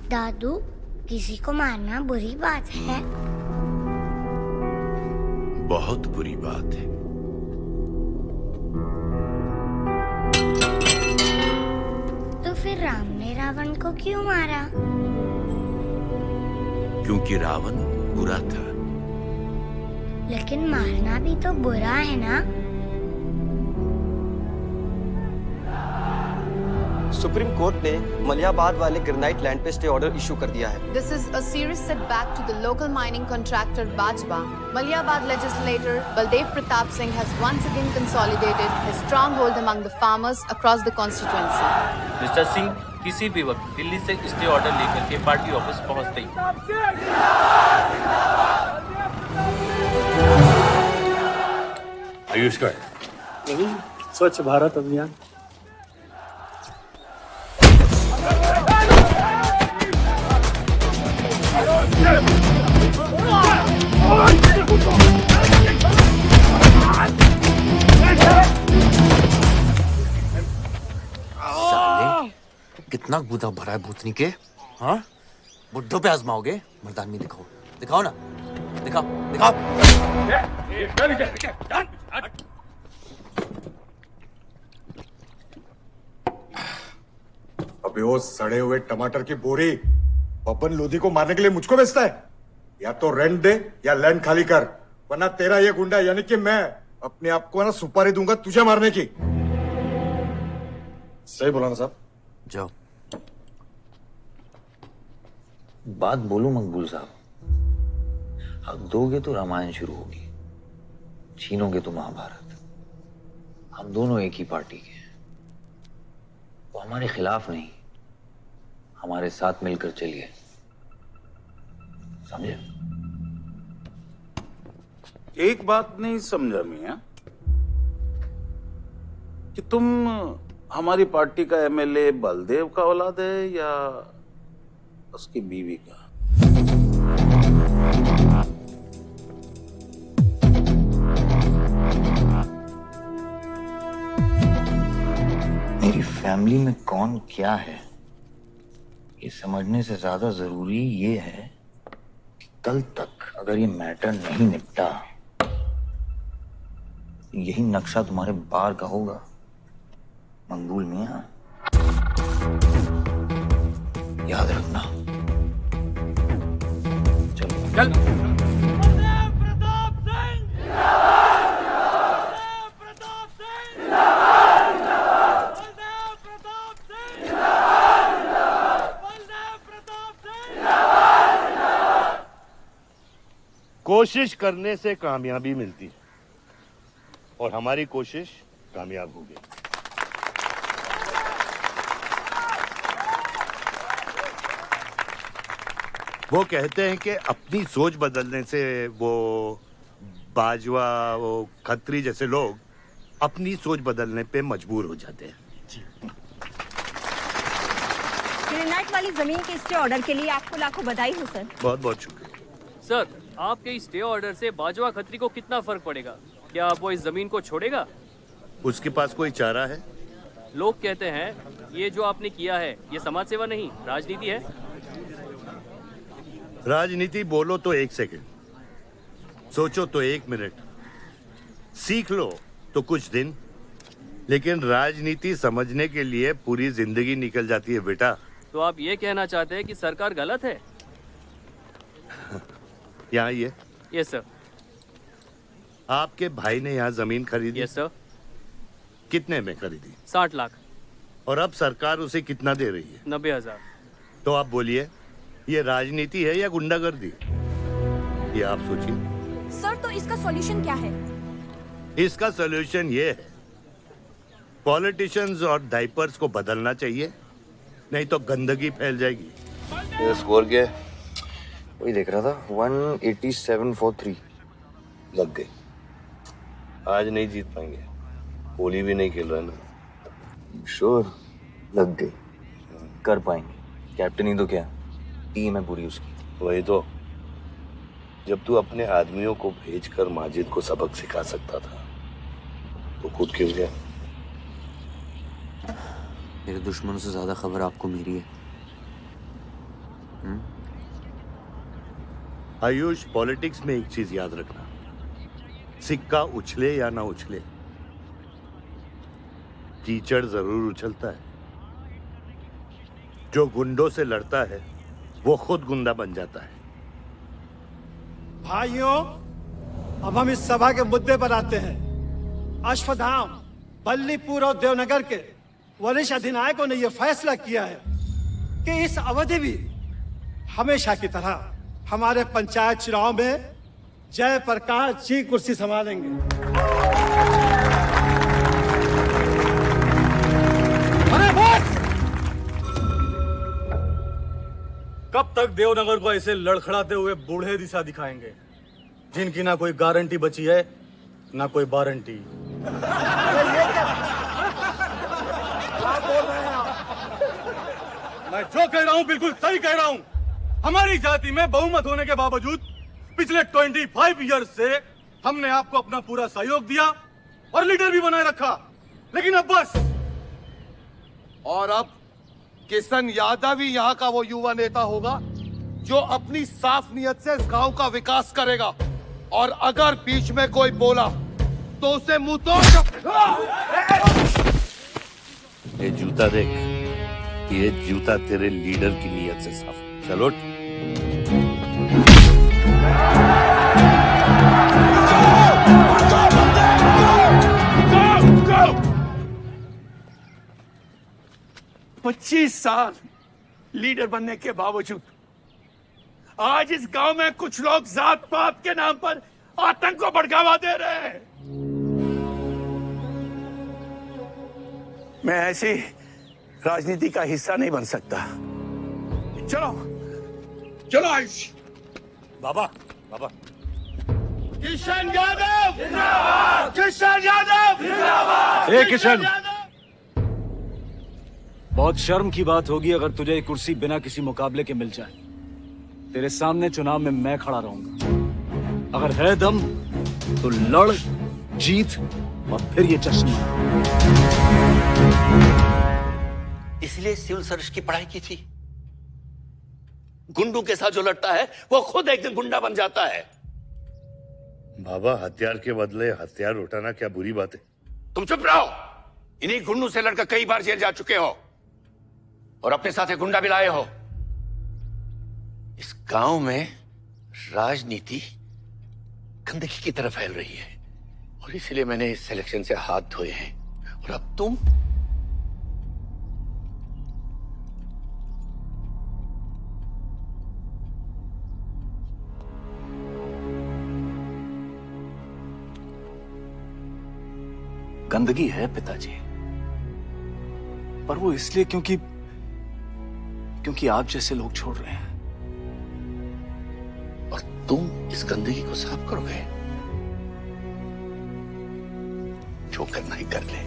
दादू, किसी को मारना बुरी बात है। बहुत बुरी बात है। तो फिर राम ने रावण को क्यों मारा? क्योंकि रावण बुरा था। लेकिन मारना भी तो बुरा है ना? सुप्रीम कोर्ट ने मलियाबाद वाले ग्रेनाइट लैंड पे स्टे ऑर्डर इशू कर दिया है। This is a serious setback to the local mining contractor Bajwa. Maliabad legislator Baldev Pratap Singh has once again consolidated his stronghold among the farmers across the constituency. Mister Singh किसी भी वक्त दिल्ली से stay order लेकर के party office पहुंचते ही आयुष का स्वच्छ भारत अभियान। साले कितना गुदा भरा है भूतनी के। हाँ, बुड्ढों पे आजमाओगे? मर्दानगी दिखाओ, दिखाओ ना, दिखाओ दिखाओ। अबे वो सड़े हुए टमाटर की बोरी पवन लोधी को मारने के लिए मुझको बेचता है? या तो रेंट दे या लैंड खाली कर, वरना तेरा ये गुंडा यानी कि मैं अपने आप को ना सुपारी दूंगा तुझे मारने की। सही बोला ना साहब? जाओ। बात बोलूं मकबूल साहब, हक दोगे तो रामायण शुरू होगी, छीनोगे तो महाभारत। हम दोनों एक ही पार्टी के हैं, वो हमारे खिलाफ नहीं, हमारे साथ मिलकर चलिए, समझे? एक बात नहीं समझा मियां कि तुम हमारी पार्टी का एमएलए बलदेव का औलाद है या उसकी बीवी का? मेरी फैमिली में कौन क्या है ये समझने से ज्यादा जरूरी ये है कि कल तक अगर ये मैटर नहीं निपटा, यही नक्शा तुम्हारे बार का होगा मंगूल मियां, याद रखना। चलो चल। कोशिश करने से कामयाबी मिलती है और हमारी कोशिश कामयाब होगी। वो कहते हैं कि अपनी सोच बदलने से वो बाजवा, वो खत्री जैसे लोग अपनी सोच बदलने पे मजबूर हो जाते हैं। ग्रेनाइट वाली जमीन के स्टे ऑर्डर के लिए आपको लाखों बधाई हो सर। बहुत बहुत शुक्रिया सर। आपके इस स्टे ऑर्डर से बाजवा खत्री को कितना फर्क पड़ेगा? क्या वो इस जमीन को छोड़ेगा? उसके पास कोई चारा है? लोग कहते हैं ये जो आपने किया है ये समाज सेवा नहीं राजनीति है। राजनीति बोलो तो 1 सेकंड, सोचो तो 1 मिनट, सीख लो तो कुछ दिन, लेकिन राजनीति समझने के लिए पूरी जिंदगी निकल जाती है बेटा। तो आप ये कहना चाहते हैं कि सरकार गलत है? यहाँ ये यस सर। आपके भाई ने यहाँ जमीन खरीदी? Yes sir. कितने में खरीदी? 60 लाख। और अब सरकार उसे कितना दे रही है? 90,000। तो आप बोलिए, ये राजनीति है या गुंडागर्दी? ये आप सोचिए। सर तो इसका सॉल्यूशन क्या है? इसका सॉल्यूशन ये है, पॉलिटिशियंस और डाइपर्स को बदलना चाहिए, नहीं तो गंदगी फैल जाएगी। ये स्कोर क्या है? वही देख रहा था, 187 for 3 लग गई। आज नहीं जीत पाएंगे, होली भी नहीं खेल रहा ना। श्योर लग गई, कर पाएंगे। कैप्टन ही तो क्या, टीम है पूरी उसकी। वही तो, जब तू अपने आदमियों को भेजकर माजिद को सबक सिखा सकता था तो खुद क्यों गया? मेरे दुश्मनों से ज्यादा खबर आपको मेरी है। आयुष, पॉलिटिक्स में एक चीज याद रखना, सिक्का उछले या ना उछले, कीचड़ जरूर उछलता है। जो गुंडों से लड़ता है वो खुद गुंडा बन जाता है। भाइयों, अब हम इस सभा के मुद्दे पर आते हैं। अश्वत्थाम, बल्लीपुर और देवनगर के वरिष्ठ अधिनायकों ने यह फैसला किया है कि इस अवधि भी हमेशा की तरह हमारे पंचायत चुनाव में जयप्रकाश जी कुर्सी संभालेंगे। अरे बस! कब तक देवनगर को ऐसे लड़खड़ाते हुए बूढ़े दिशा दिखाएंगे, जिनकी ना कोई गारंटी बची है ना कोई वारंटी। मैं जो कह रहा हूं बिल्कुल सही कह रहा हूं। हमारी जाति में बहुमत होने के बावजूद पिछले 25 ईयर्स से हमने आपको अपना पूरा सहयोग दिया और लीडर भी बनाए रखा, लेकिन अब बस। और अब किशन यादव ही यहाँ का वो युवा नेता होगा जो अपनी साफ नियत से इस गांव का विकास करेगा, और अगर बीच में कोई बोला तो उसे मुंह तोड़। ये जूता देख, ये जूता तेरे लीडर की नियत से साफ। चलो पच्चीस साल लीडर बनने के बावजूद आज इस गांव में कुछ लोग जात पात के नाम पर आतंक को बढ़ावा दे रहे हैं। मैं ऐसी राजनीति का हिस्सा नहीं बन सकता। चलो चलो आयुष। बाबा, बाबा। किशन यादव जिंदाबाद! किशन यादव जिंदाबाद! ए किशन, बहुत शर्म की बात होगी अगर तुझे ये कुर्सी बिना किसी मुकाबले के मिल जाए। तेरे सामने चुनाव में मैं खड़ा रहूंगा। अगर है दम तो लड़, जीत और फिर ये जश्न। इसलिए सिविल सर्विस की पढ़ाई की थी। गुंडों के साथ जो लड़ता है वो खुद एक दिन गुंडा बन जाता है। बाबा, हथियार के बदले हथियार उठाना क्या बुरी बात है? तुम चुप रहो। इन्हीं गुंडों से लड़कर कई बार जेल जा चुके हो और अपने साथ एक गुंडा भी लाए हो। इस गांव में राजनीति गंदगी की तरफ फैल रही है और इसलिए मैंने इस सिलेक्शन से हाथ धोए हैं। और अब तुम गंदगी है पिताजी, पर वो इसलिए क्योंकि आप जैसे लोग छोड़ रहे हैं। और तुम इस गंदगी को साफ करोगे? जो करना ही कर ले।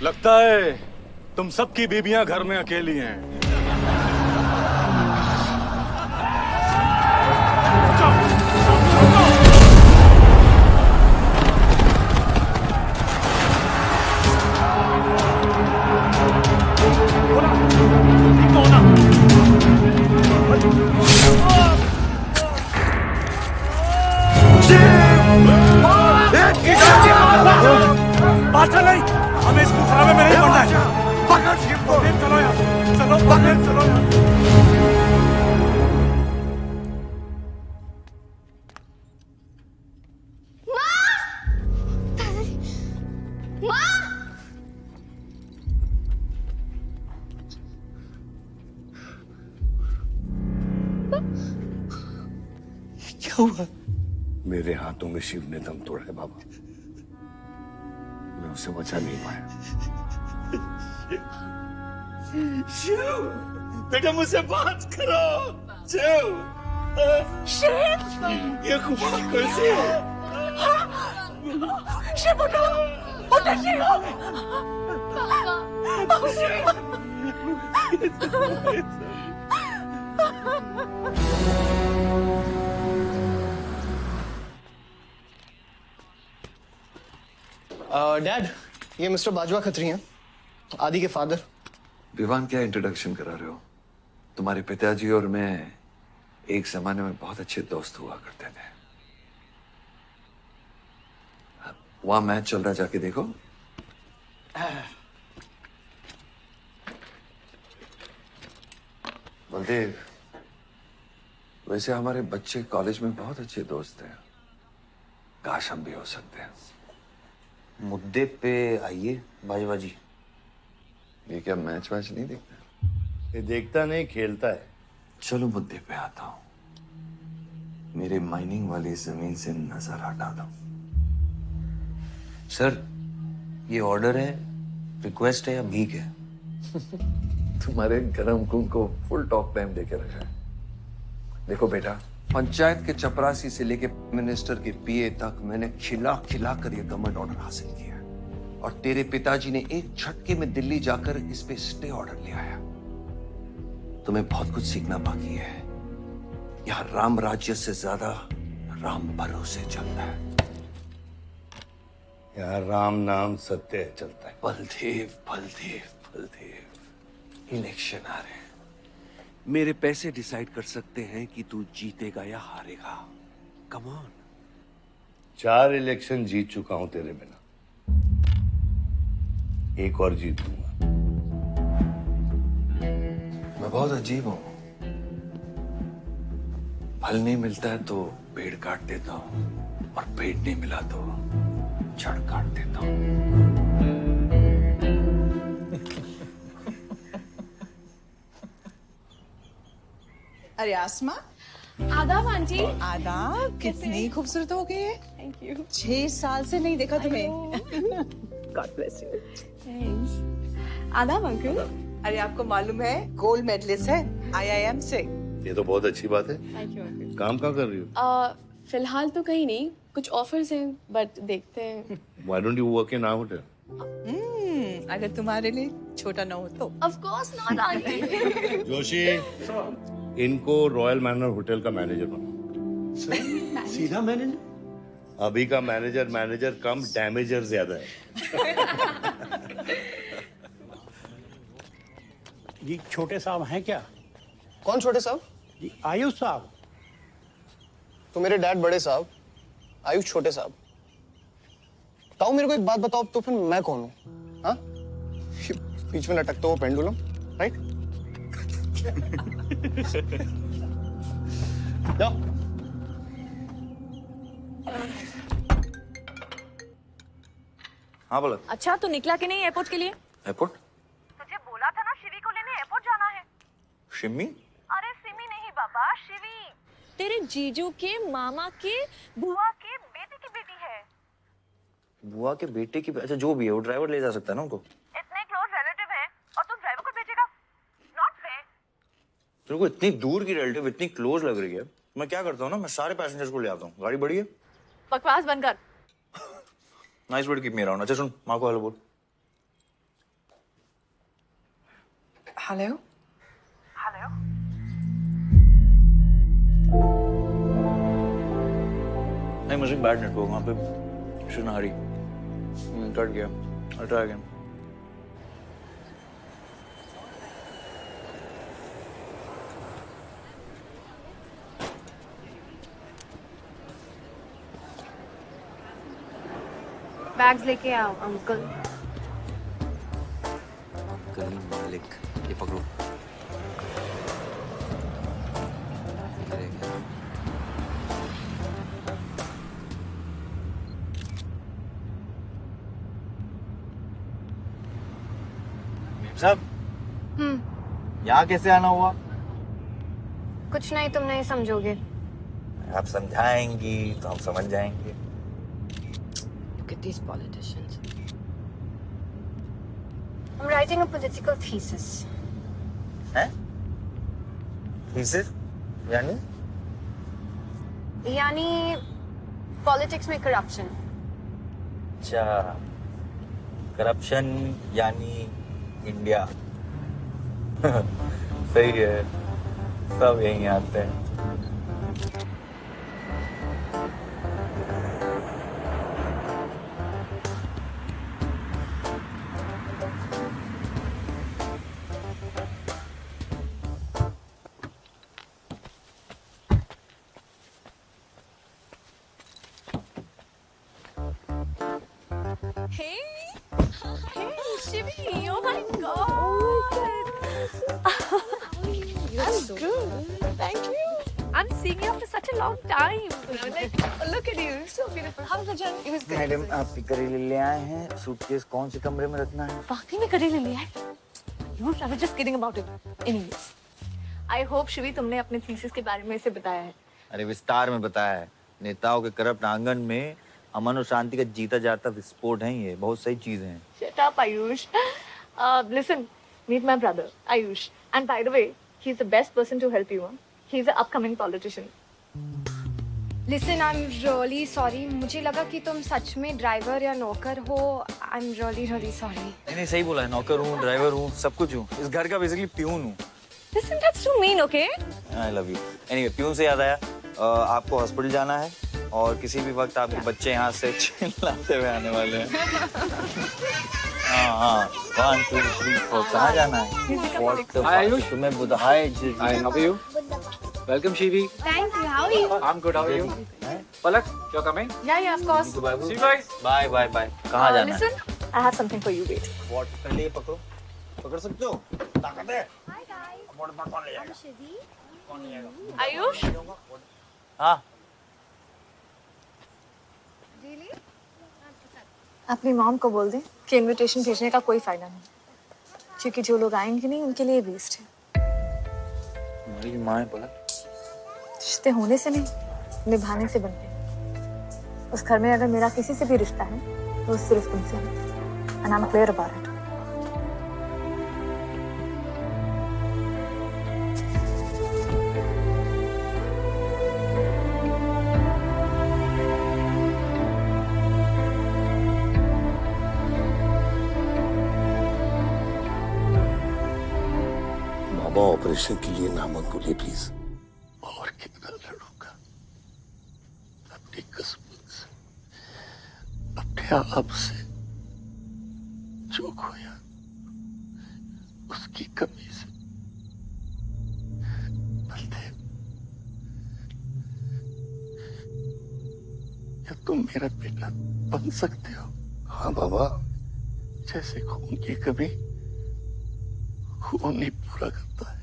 लगता है तुम सबकी बीबियां घर में अकेली हैं। बादशाह नहीं, हमें इसको खराबे में नहीं पड़ना है। पकड़ शिव को। चलो यार, चलो पकड़, चलो यार। हुआ? मेरे हाथों में शिव ने दम तोड़ा है बाबा। मैं उसे बचा नहीं पाया। शिव, बेटा मुझसे बात करो। शिव, शिव, ये खुदा कैसे है? शिव उठो, उठो शिव। डैड, ये मिस्टर बाजवा खत्री हैं, आदि के फादर। विवान, क्या इंट्रोडक्शन करा रहे हो? तुम्हारे पिताजी और मैं एक जमाने में बहुत अच्छे दोस्त हुआ करते थे। वहां मैच चल रहा, जाके देखो। बलदेव, वैसे हमारे बच्चे कॉलेज में बहुत अच्छे दोस्त हैं। काश हम भी हो सकते हैं। मुद्दे पे आइए बाजवा जी। ये क्या मैच वैच नहीं देखता? ये देखता नहीं, खेलता है। चलो मुद्दे पे आता हूं। मेरे माइनिंग वाली जमीन से नजर हटा दो। सर, ये ऑर्डर है, रिक्वेस्ट है या भीख है? तुम्हारे गरम खून को फुल टॉक टाइम देके रखा है। देखो बेटा, पंचायत के चपरासी से लेके मिनिस्टर के पीए तक मैंने खिला खिला कर ये गवर्नमेंट ऑर्डर हासिल किया है। और तेरे पिताजी ने एक झटके में दिल्ली जाकर इस पे स्टे ऑर्डर ले आया। तुम्हें बहुत कुछ सीखना बाकी है। यहां राम राज्य से ज्यादा राम भरोसे चलता है। यहाँ राम नाम सत्य चलता है। बलदेव, बलदेव, बलदेव, इलेक्शन आ रहे हैं। मेरे पैसे डिसाइड कर सकते हैं कि तू जीतेगा या हारेगा। Come on. 4 इलेक्शन जीत चुका हूं तेरे बिना, एक और जीत लूंगा। मैं बहुत अजीब हूं। फल नहीं मिलता है तो पेड़ काट देता हूं, और पेड़ नहीं मिला तो जड़ काट देता हूं। अरे आसमा, आदाब आंटी। आदाब, कितनी खूबसूरत हो गई है। Thank you. 6 साल से नहीं देखा तुम्हें। God bless you. थैंक्स। आदाब अंकल। अरे आपको मालूम है गोल्ड मेडलिस्ट है IIM से। ये तो बहुत अच्छी बात है। Thank you uncle. काम क्या कर रही हो? फिलहाल तो कहीं नहीं, कुछ ऑफर्स हैं बट देखते हैं। Why don't you work in our hotel? अगर तुम्हारे लिए छोटा ना हो तो। Of course not aunty. Joshi, इनको रॉयल मैनर होटल का मैनेजर बनाओ। सीधा मैनेजर? अभी का मैनेजर कम, डैमेजर ज्यादा है। जी छोटे साहब हैं क्या? कौन छोटे साहब? जी आयुष साहब। तो मेरे डैड बड़े साहब, आयुष छोटे साहब। ताऊ मेरे को एक बात बताओ, तो फिर मैं कौन हूँ? हाँ? बीच में लटकता हुआ पेंडुलम, राइट? जाओ। हाँ बोला। अच्छा, तो निकला कि नहीं एयरपोर्ट के लिए? एयरपोर्ट? तुझे बोला था ना शिवी को लेने एयरपोर्ट जाना है। शिमी? अरे सिमी नहीं बाबा, शिवी। तेरे जीजू के मामा के बुआ के बेटे की बेटी है। बुआ के बेटे की? अच्छा जो भी है, वो ड्राइवर ले जा सकता है ना उनको? इतने क्लोज रिलेटिव हैं और तुम ड्राइवर को भेजेगा? Not fair. तेरे को इतनी दूर की रिलेटिव इतनी क्लोज लग रही है। मैं क्या करता हूँ ना, मैं सारे पैसेंजर्स को ले आता हूँ। गाड़ी बड़ी है। बकवास बंद कर। Nice word keep me around. अच्छा सुन, माँ को हेलो बोल। हेलो। हेलो। नहीं, मुझे बैड नेटवर्क वहाँ पे। Should Hari. कट गया। I'll try again. बैग्स लेके आओ अंकल। गली मालिक, ये पकड़ो। ये रह गया। साहब, यहाँ कैसे आना हुआ? कुछ नहीं, तुम नहीं समझोगे। आप समझाएंगी तो हम समझ जाएंगे। Look at these politicians. I'm writing a political thesis. हैं? थीसिस? यानी पॉलिटिक्स में करप्शन। अच्छा, करप्शन यानी इंडिया। सही है, सब यहीं आते हैं। Hey, Shivi, oh my God. You're I'm so good. Thank you. I'm seeing you after such a long time. Like, look at you, so beautiful. How was the journey? It was good. Madam, आप करेले ले आए हैं। Suitcase कौन से कमरे में रखना है? वाकई में करेले लिया है? I was just kidding about it. Anyways, I hope Shivi तुमने अपने थीसिस के बारे में इसे बताया है। अरे विस्तार में बताया है। नेताओं के करप्ट आंगन में अमन और शांति का जीता जाता विस्फोट है ये। बहुत सही चीजें हैं। Shut up, Ayush. Listen, meet my brother, Ayush. And by the way, he's the best person to help you. Huh? He's an upcoming politician. Listen, I'm really sorry. मुझे लगा कि तुम सच में ड्राइवर या नौकर हो। I'm really sorry. नहीं, सही बोला है। नौकर हूँ, ड्राइवर हूँ, सब कुछ हूँ। इस घर का बेसिकली प्यून हूँ। Listen, that's too mean, okay? I love you. Anyway, peon से याद आया, आपको हॉस्पिटल जाना है और किसी भी वक्त आपके बच्चे यहाँ से चिल्लाते हुए आने वाले हैं। हाँ, 1, 2, 3, 4 कहाँ जाना है? Hi, Ayush. तुम्हें बुधा। Hi, Hi, how are you? Welcome, Shivi. Thank you. How are you? I'm good. How are you? Palak, you're coming? Yeah, of course. See you guys. Bye. कहाँ जाना है? Listen, I have something for you. Wait. What? पहले ये पकड़ो। पकड़ सकते हो? ताकत है? Hi guys. कौन ले जाएगा? I'm Shivi. कौन ले जाएगा? Ayush? हाँ। Really? अपनी मॉम को बोल दे कि इनविटेशन भेजने का कोई फायदा नहीं, क्योंकि जो लोग आएंगे नहीं उनके लिए वेस्ट है। मेरी माँ है पलक। रिश्ते होने से नहीं, निभाने से बनते हैं। उस घर में अगर मेरा किसी से भी रिश्ता है तो सिर्फ तुमसे है। And I'm clear about it. Mama operation के लिए ना मत बोलिए प्लीज। और कितना लड़ूंगा अपनी किस्मत से, अपने आप से। जो खोया उसकी कमी से। बलदेव, क्या तुम मेरा बेटा बन सकते हो? हाँ बाबा, जैसे खून की कमी खून नहीं पूरा करता है,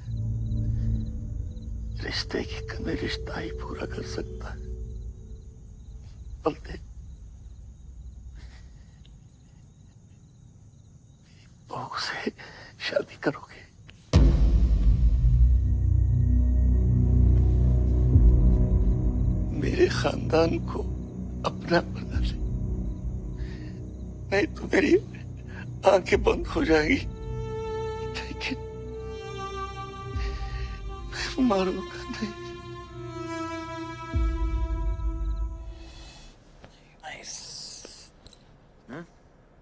रिश्ते की कमी रिश्ता ही पूरा कर सकता है। बलदेव, बहू से शादी करोगे? मेरे खानदान को अपना बना ले, नहीं तो मेरी आंखें बंद हो जाएगी। लेकिन मैं मारूंगा नहीं।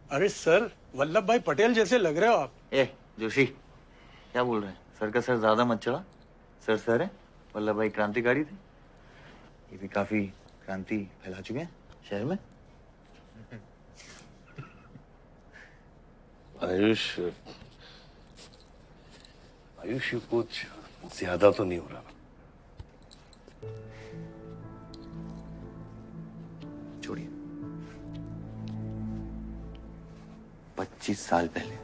अरे सर, वल्लभ भाई पटेल जैसे लग रहे हो आप। ए जोशी, क्या बोल रहे हैं? सर का सर ज्यादा मत चढ़ा। सर है। वल्लभ भाई क्रांतिकारी थे। ये भी काफी क्रांति फैला चुके हैं शहर में। आयुष कुछ ज्यादा तो नहीं हो रहा? छोड़िए। 25 साल पहले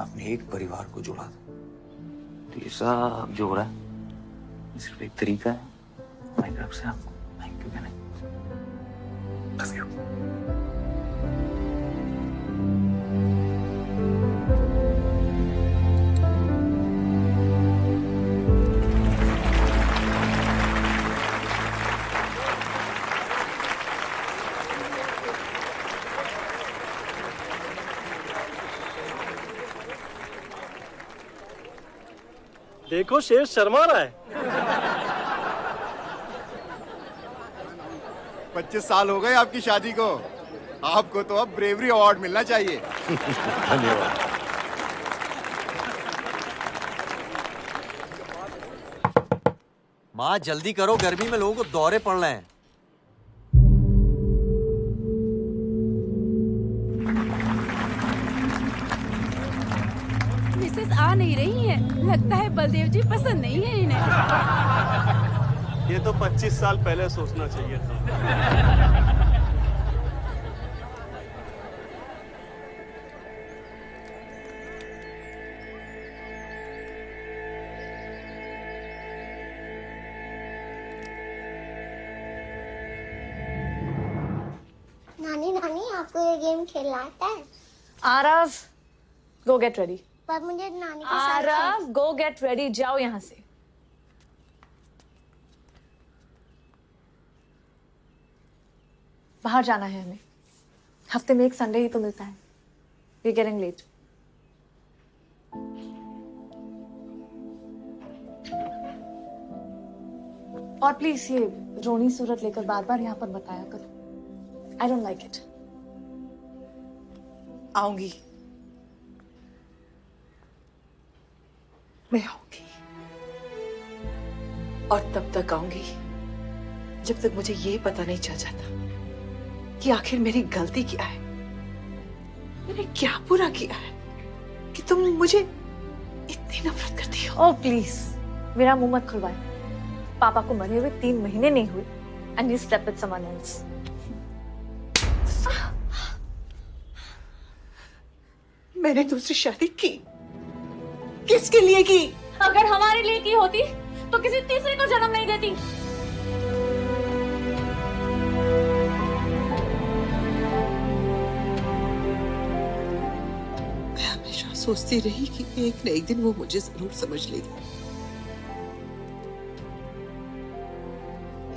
आपने एक परिवार को जोड़ा था, तो ये सब जो हो रहा है सिर्फ एक तरीका है हमारी तरफ से आपको थैंक यू कहने। Love you. देखो शेर शर्मा रहा है। 25 साल हो गए आपकी शादी को। आपको तो अब ब्रेवरी अवार्ड मिलना चाहिए। धन्यवाद। माँ जल्दी करो, गर्मी में लोगों को दौरे पड़ रहे हैं। मिसेस आ नहीं रही है, लगता है बलदेव जी पसंद नहीं है इन्हें। ये तो 25 साल पहले सोचना चाहिए था। नानी नानी आपको ये गेम खेलना आता है? आरव, गो गेट रेडी। पर मुझे नानी के साथ आरव, गो गेट रेडी, जाओ यहाँ से। बाहर जाना है हमें। हफ्ते में एक संडे ही तो मिलता है। We getting late. और प्लीज ये रोनी सूरत लेकर बार बार यहाँ पर बताया करो। I don't like it. आऊंगी, मैं आऊंगी, और तब तक आऊंगी जब तक मुझे ये पता नहीं चल जाता कि आखिर मेरी गलती क्या है। मैंने क्या बुरा किया है कि तुम मुझे इतनी नफरत करती हो? ओह प्लीज, मेरा मुंह मत खुलवाए। पापा को मरे हुए 3 महीने नहीं हुए and you slept with someone else. मैंने दूसरी शादी की, किसके लिए की? अगर हमारे लिए की होती तो किसी तीसरे को जन्म नहीं देती। मैं हमेशा सोचती रही कि एक न एक दिन वो मुझे जरूर समझ लेगी।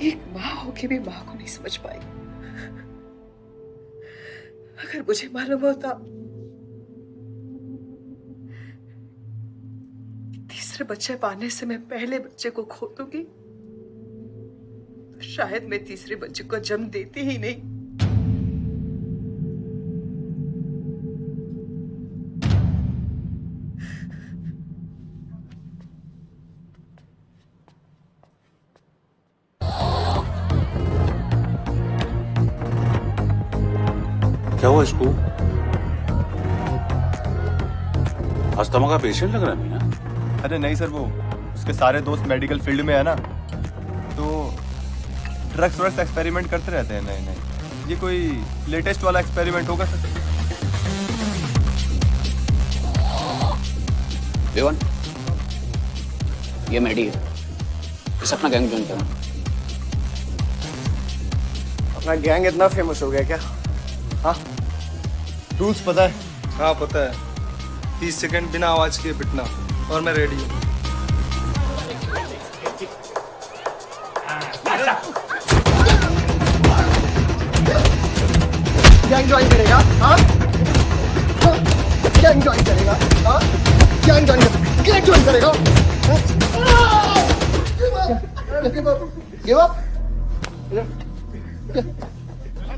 एक माँ होके भी माँ को नहीं समझ पाई। अगर मुझे मालूम होता तीसरे बच्चे पाने से मैं पहले बच्चे को खो दूंगी, तो शायद मैं तीसरे बच्चे को जन्म देती ही नहीं। क्या हुआ इसको? अस्थमा का पेशेंट लग रहा है ना? अरे नहीं सर, वो उसके सारे दोस्त मेडिकल फील्ड में है ना, तो ड्रग्स एक्सपेरिमेंट करते रहते हैं। नहीं ये कोई लेटेस्ट वाला एक्सपेरिमेंट होगा सर। देवन, ये मेडी है, इस अपना गैंग ज्वाइन करना। अपना गैंग इतना फेमस हो गया क्या? हाँ, रूल्स पता है? हाँ पता है। 30 सेकंड बिना आवाज के पिटना, और मैं रेडी हूँ। गैंग ज्वाइन करेगा? हाँ, गैंग ज्वाइन करेगा? हाँ, गैंग ज्वाइन करेगा? Give up.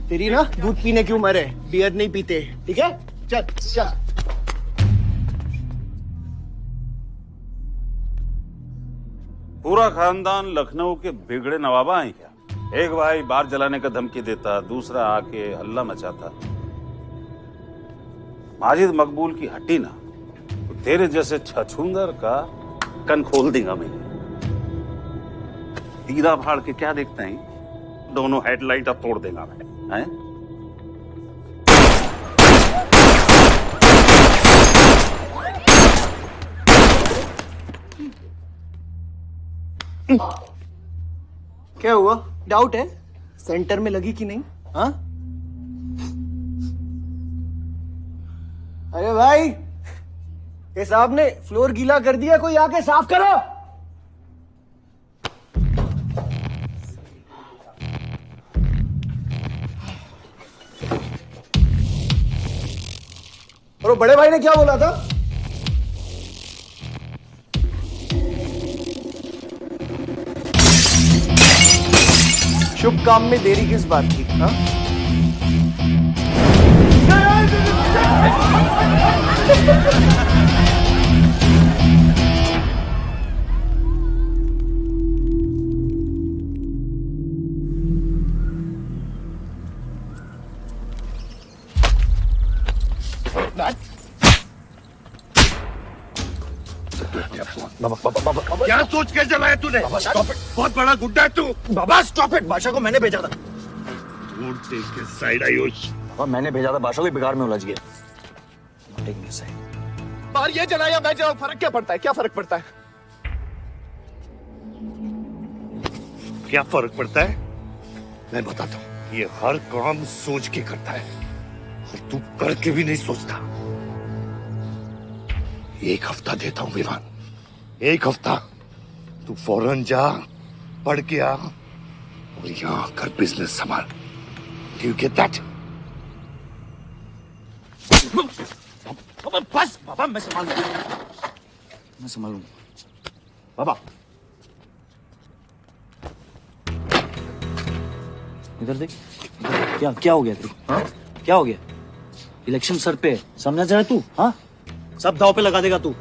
तेरी ना दूध पीने की उम्र है, बियर नहीं पीते, ठीक है? चल चल। पूरा खानदान लखनऊ के बिगड़े नवाबा हैं क्या? एक भाई बार जलाने का धमकी देता, दूसरा आके हल्ला मचाता। माजिद मकबूल की हट्टी ना तो तेरे जैसे छछूंदर का कन खोल देगा मैं। तीरा फाड़ के क्या देखते हैं? दोनों हेडलाइट अब तोड़ देगा मैं। हैं? क्या हुआ? डाउट है सेंटर में लगी कि नहीं? हाँ, अरे भाई, ये साहब ने फ्लोर गीला कर दिया, कोई आके साफ करो। और बड़े भाई ने क्या बोला था? शुभ काम में देरी किस बात की? हाँ? क्या सोच के चलाया तूने? बहुत बड़ा गुड्डा है तू। बाबा स्टॉप इट, बादशाह को मैंने भेजा था। साइड आयुष। बाबा मैंने भेजा था, बादशाह को बिगाड़ में उलझ गया। बाहर ये जलाया मैं जलाऊं, फर्क क्या पड़ता है? क्या फर्क पड़ता है? क्या फर्क पड़ता है? मैं बताता हूँ। ये हर काम सोच के करता है और तू करके भी नहीं सोचता। एक हफ्ता देता हूँ विवान, एक हफ्ता। तू फौरन जा, पढ़ के आ और यहाँ आकर बिजनेस संभाल। Do you get that? बस बाबा, मैं संभाल लूंगा, मैं संभाल लूंगा। बाबा इधर देख, क्या क्या हो गया तेरे को? हाँ? क्या हो गया? इलेक्शन सर पे, समझा जाए तू? हाँ, सब दाव पे लगा देगा तू।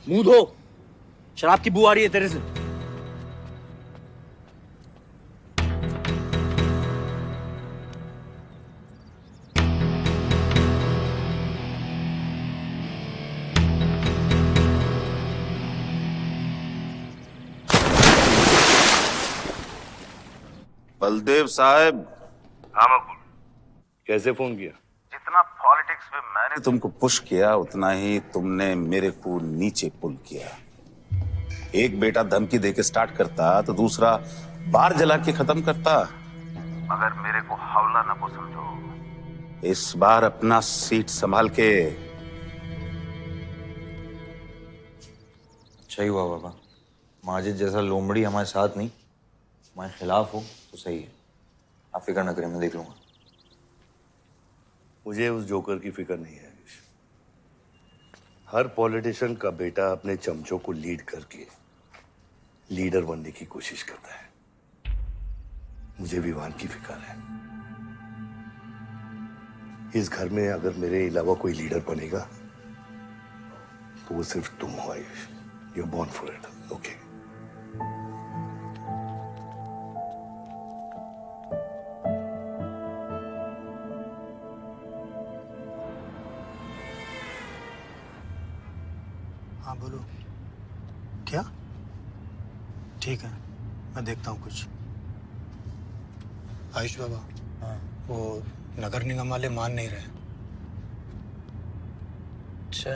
मुंह धो, शराब की बू आ रही है तेरे से। बलदेव साहब। हाँ मकबूल, कैसे फोन किया? जितना पॉलिटिक्स में मैंने तुमको पुश किया उतना ही तुमने मेरे को नीचे पुल किया। एक बेटा धमकी देके स्टार्ट करता तो दूसरा बार जला के खत्म करता। मगर मेरे को हौला न को समझो। इस बार अपना सीट संभाल के। अच्छा ही हुआ बाबा, माजिद जैसा लोमड़ी हमारे साथ नहीं, हमारे खिलाफ हो तो सही है। आप फिक्र न करें, मैं देख लूंगा। मुझे उस जोकर की फिक्र नहीं है। हर पॉलिटिशियन का बेटा अपने चमचों को लीड करके लीडर बनने की कोशिश करता है। मुझे विवान की फिक्र है। इस घर में अगर मेरे अलावा कोई लीडर बनेगा तो वो सिर्फ तुम हो Ayush. You are born for it, okay? हाँ बोलो। क्या? ठीक है, मैं देखता हूँ कुछ। आयुष बाबा, हाँ, वो नगर निगम वाले मान नहीं रहे। अच्छा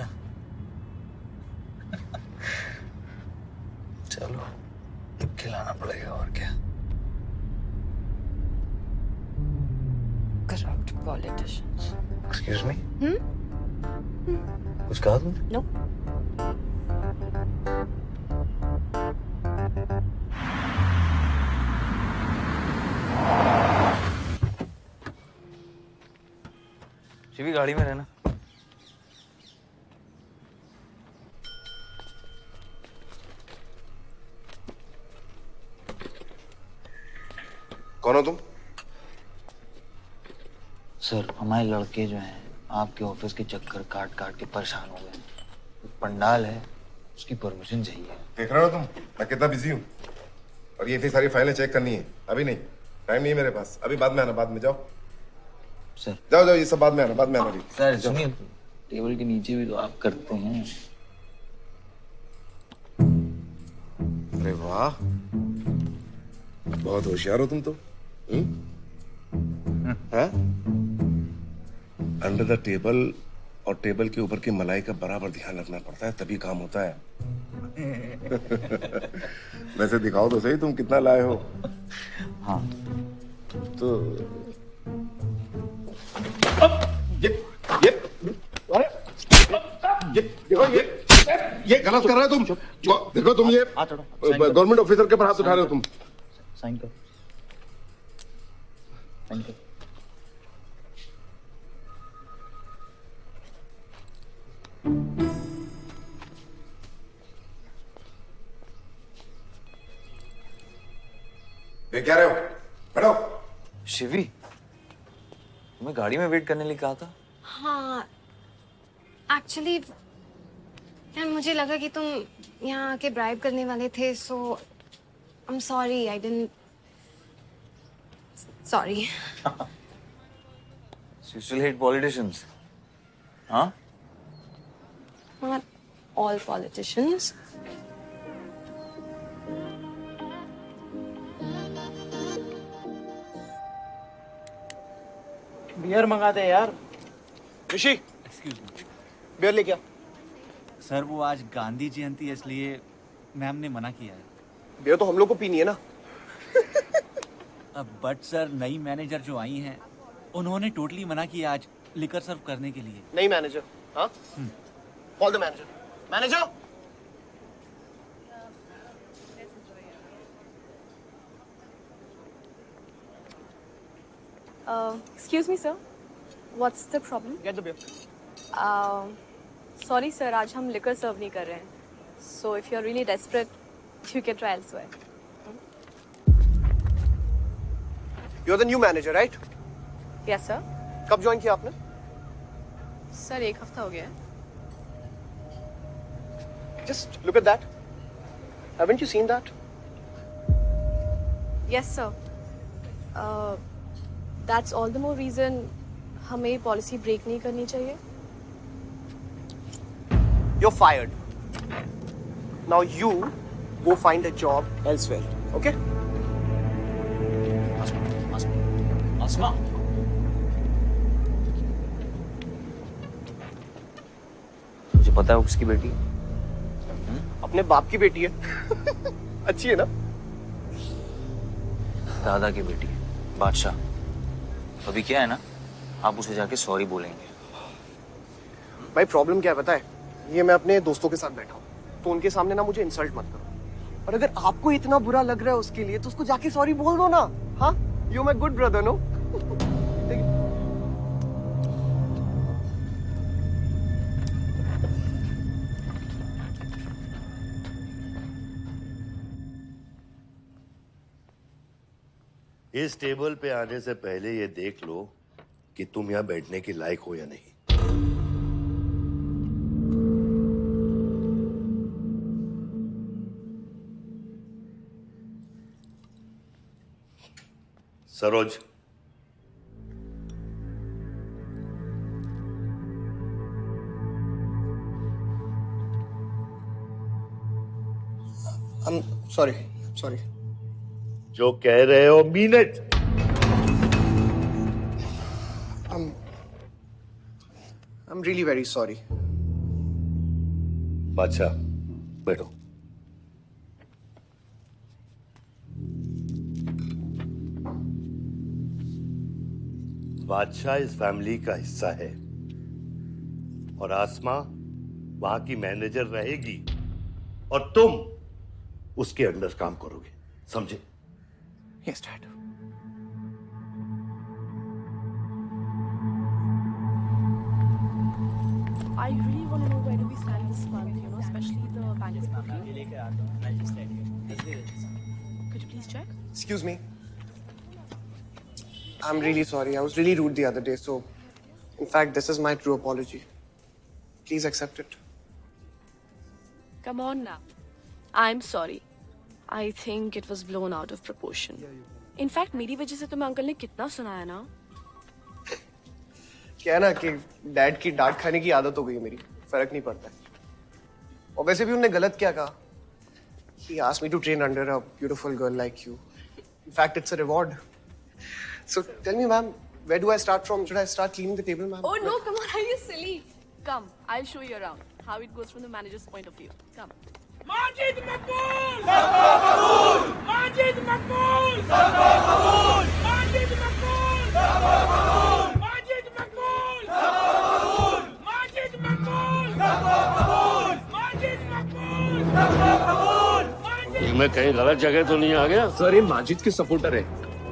चलो, खिलाना पड़ेगा और क्या। Corrupt politicians. एक्सक्यूज मी, कुछ कहा तुमने? No. शिवी गाड़ी में रहना। कौन हो तुम? सर, हमारे लड़के जो हैं आपके ऑफिस के चक्कर काट काट के परेशान हो गए। पंडाल है, उसकी परमिशन चाहिए। देख रहे हो तुम मैं कितना बिजी हूँ, और ये इतनी सारी फाइलें चेक करनी है। अभी नहीं, टाइम नहीं है मेरे पास। अभी बाद में आना, बाद में। जाओ सर, जाओ जाओ, ये सब बाद में आना, बाद में आना। सर सुनिए, टेबल के नीचे भी तो आप करते हैं। अरे वाह, बहुत होशियार हो तुम तो। अंडर द टेबल और टेबल के ऊपर की मलाई का बराबर ध्यान रखना पड़ता है, तभी काम होता है। वैसे दिखाओ तो सही तुम कितना लाए हो। हाँ तो ये गलत कर रहे हो तुम। देखो तुम ये गवर्नमेंट ऑफिसर के ऊपर हाथ उठा रहे हो तुम। साइन करो, साइन करो। ये क्या रहे हो? शिवी, तुम्हें गाड़ी में वेट करने लिए कहा था। हाँ, एक्चुअली यार मुझे लगा कि तुम यहाँ आके ब्राइब करने वाले थे, so I am sorry, I didn't, sorry. You still hate politicians, huh? Not all politicians. Beer मंगा दे यार। ऋषि, एक्सक्यूज मी बियर लेके आ। सर, वो आज गांधी जयंती है इसलिए मैम ने मना किया है। बियर तो हम लोग को पीनी है ना। बट सर, नई मैनेजर जो आई हैं उन्होंने टोटली मना किया आज लिकर सर्व करने के लिए। नहीं मैनेजर, हाँ? Call the manager. Manager, excuse me sir, what's the problem? Get the beer. Sorry sir, आज हम लिकर सर्व नहीं कर रहे हैं, so if you are really desperate you can try elsewhere. You are the new manager, right? Yes sir. कब join किया आपने? Sir 1 हफ्ता हो गया है। Just look at that. Haven't you seen that? Yes sir, that's all the more reason हमें policy break नहीं करनी चाहिए। You're fired. Now you go find a job elsewhere. Okay? आसमा, मुझे पता है वो किसकी बेटी है। अपने बाप की बेटी है। अच्छी है ना? दादा की बेटी है, बादशाह। अभी क्या है ना, आप उसे जाके सॉरी बोलेंगे। भाई प्रॉब्लम क्या है पता है? ये मैं अपने दोस्तों के साथ बैठा हूँ, तो उनके सामने ना मुझे इंसल्ट मत करो। और अगर आपको इतना बुरा लग रहा है उसके लिए, तो उसको जाके सॉरी बोल दो ना। हाँ, you my good brother, no? इस टेबल पे आने से पहले ये देख लो कि तुम यहां बैठने के लायक हो या नहीं। सरोज, सॉरी। जो कह रहे हो mean it. I'm really very sorry. बादशाह, बैठो। बादशाह इस फैमिली का हिस्सा है और आसमा वहां की मैनेजर रहेगी और तुम उसके अंडर काम करोगे, समझे? Yes, Dad. I really want to know where do we stand this month, you know, especially the bank booking. Could you please check? Excuse me. I'm really sorry. I was really rude the other day, so in fact, this is my true apology. Please accept it. Come on now. I'm sorry. I think it was blown out of proportion. In fact, मेरी वजह से तुम्हें uncle ने कितना सुनाया ना? क्या है ना कि डैड की डांट खाने की आदत हो गई है मेरी, फर्क नहीं पड़ता है। और वैसे भी उन्होंने गलत क्या कहा? He asked me to train under a beautiful girl like you. In fact, it's a reward. So tell me, ma'am, where do I start from? Should I start cleaning the table, ma'am? Oh no, come on, are you silly? Come, I'll show you around how it goes from the manager's point of view. Come. Majid मकबूल! सबका कबूल! माजिद मकबूल! सबका कबूल! माजिद मकबूल! सबका कबूल! माजिद मकबूल! सबका कबूल! माजिद मकबूल! सबका कबूल! माजिद मकबूल! सबका कबूल! मैं कहीं गलत जगह तो नहीं आ गया? सर, ये माजिद के सपोर्टर है।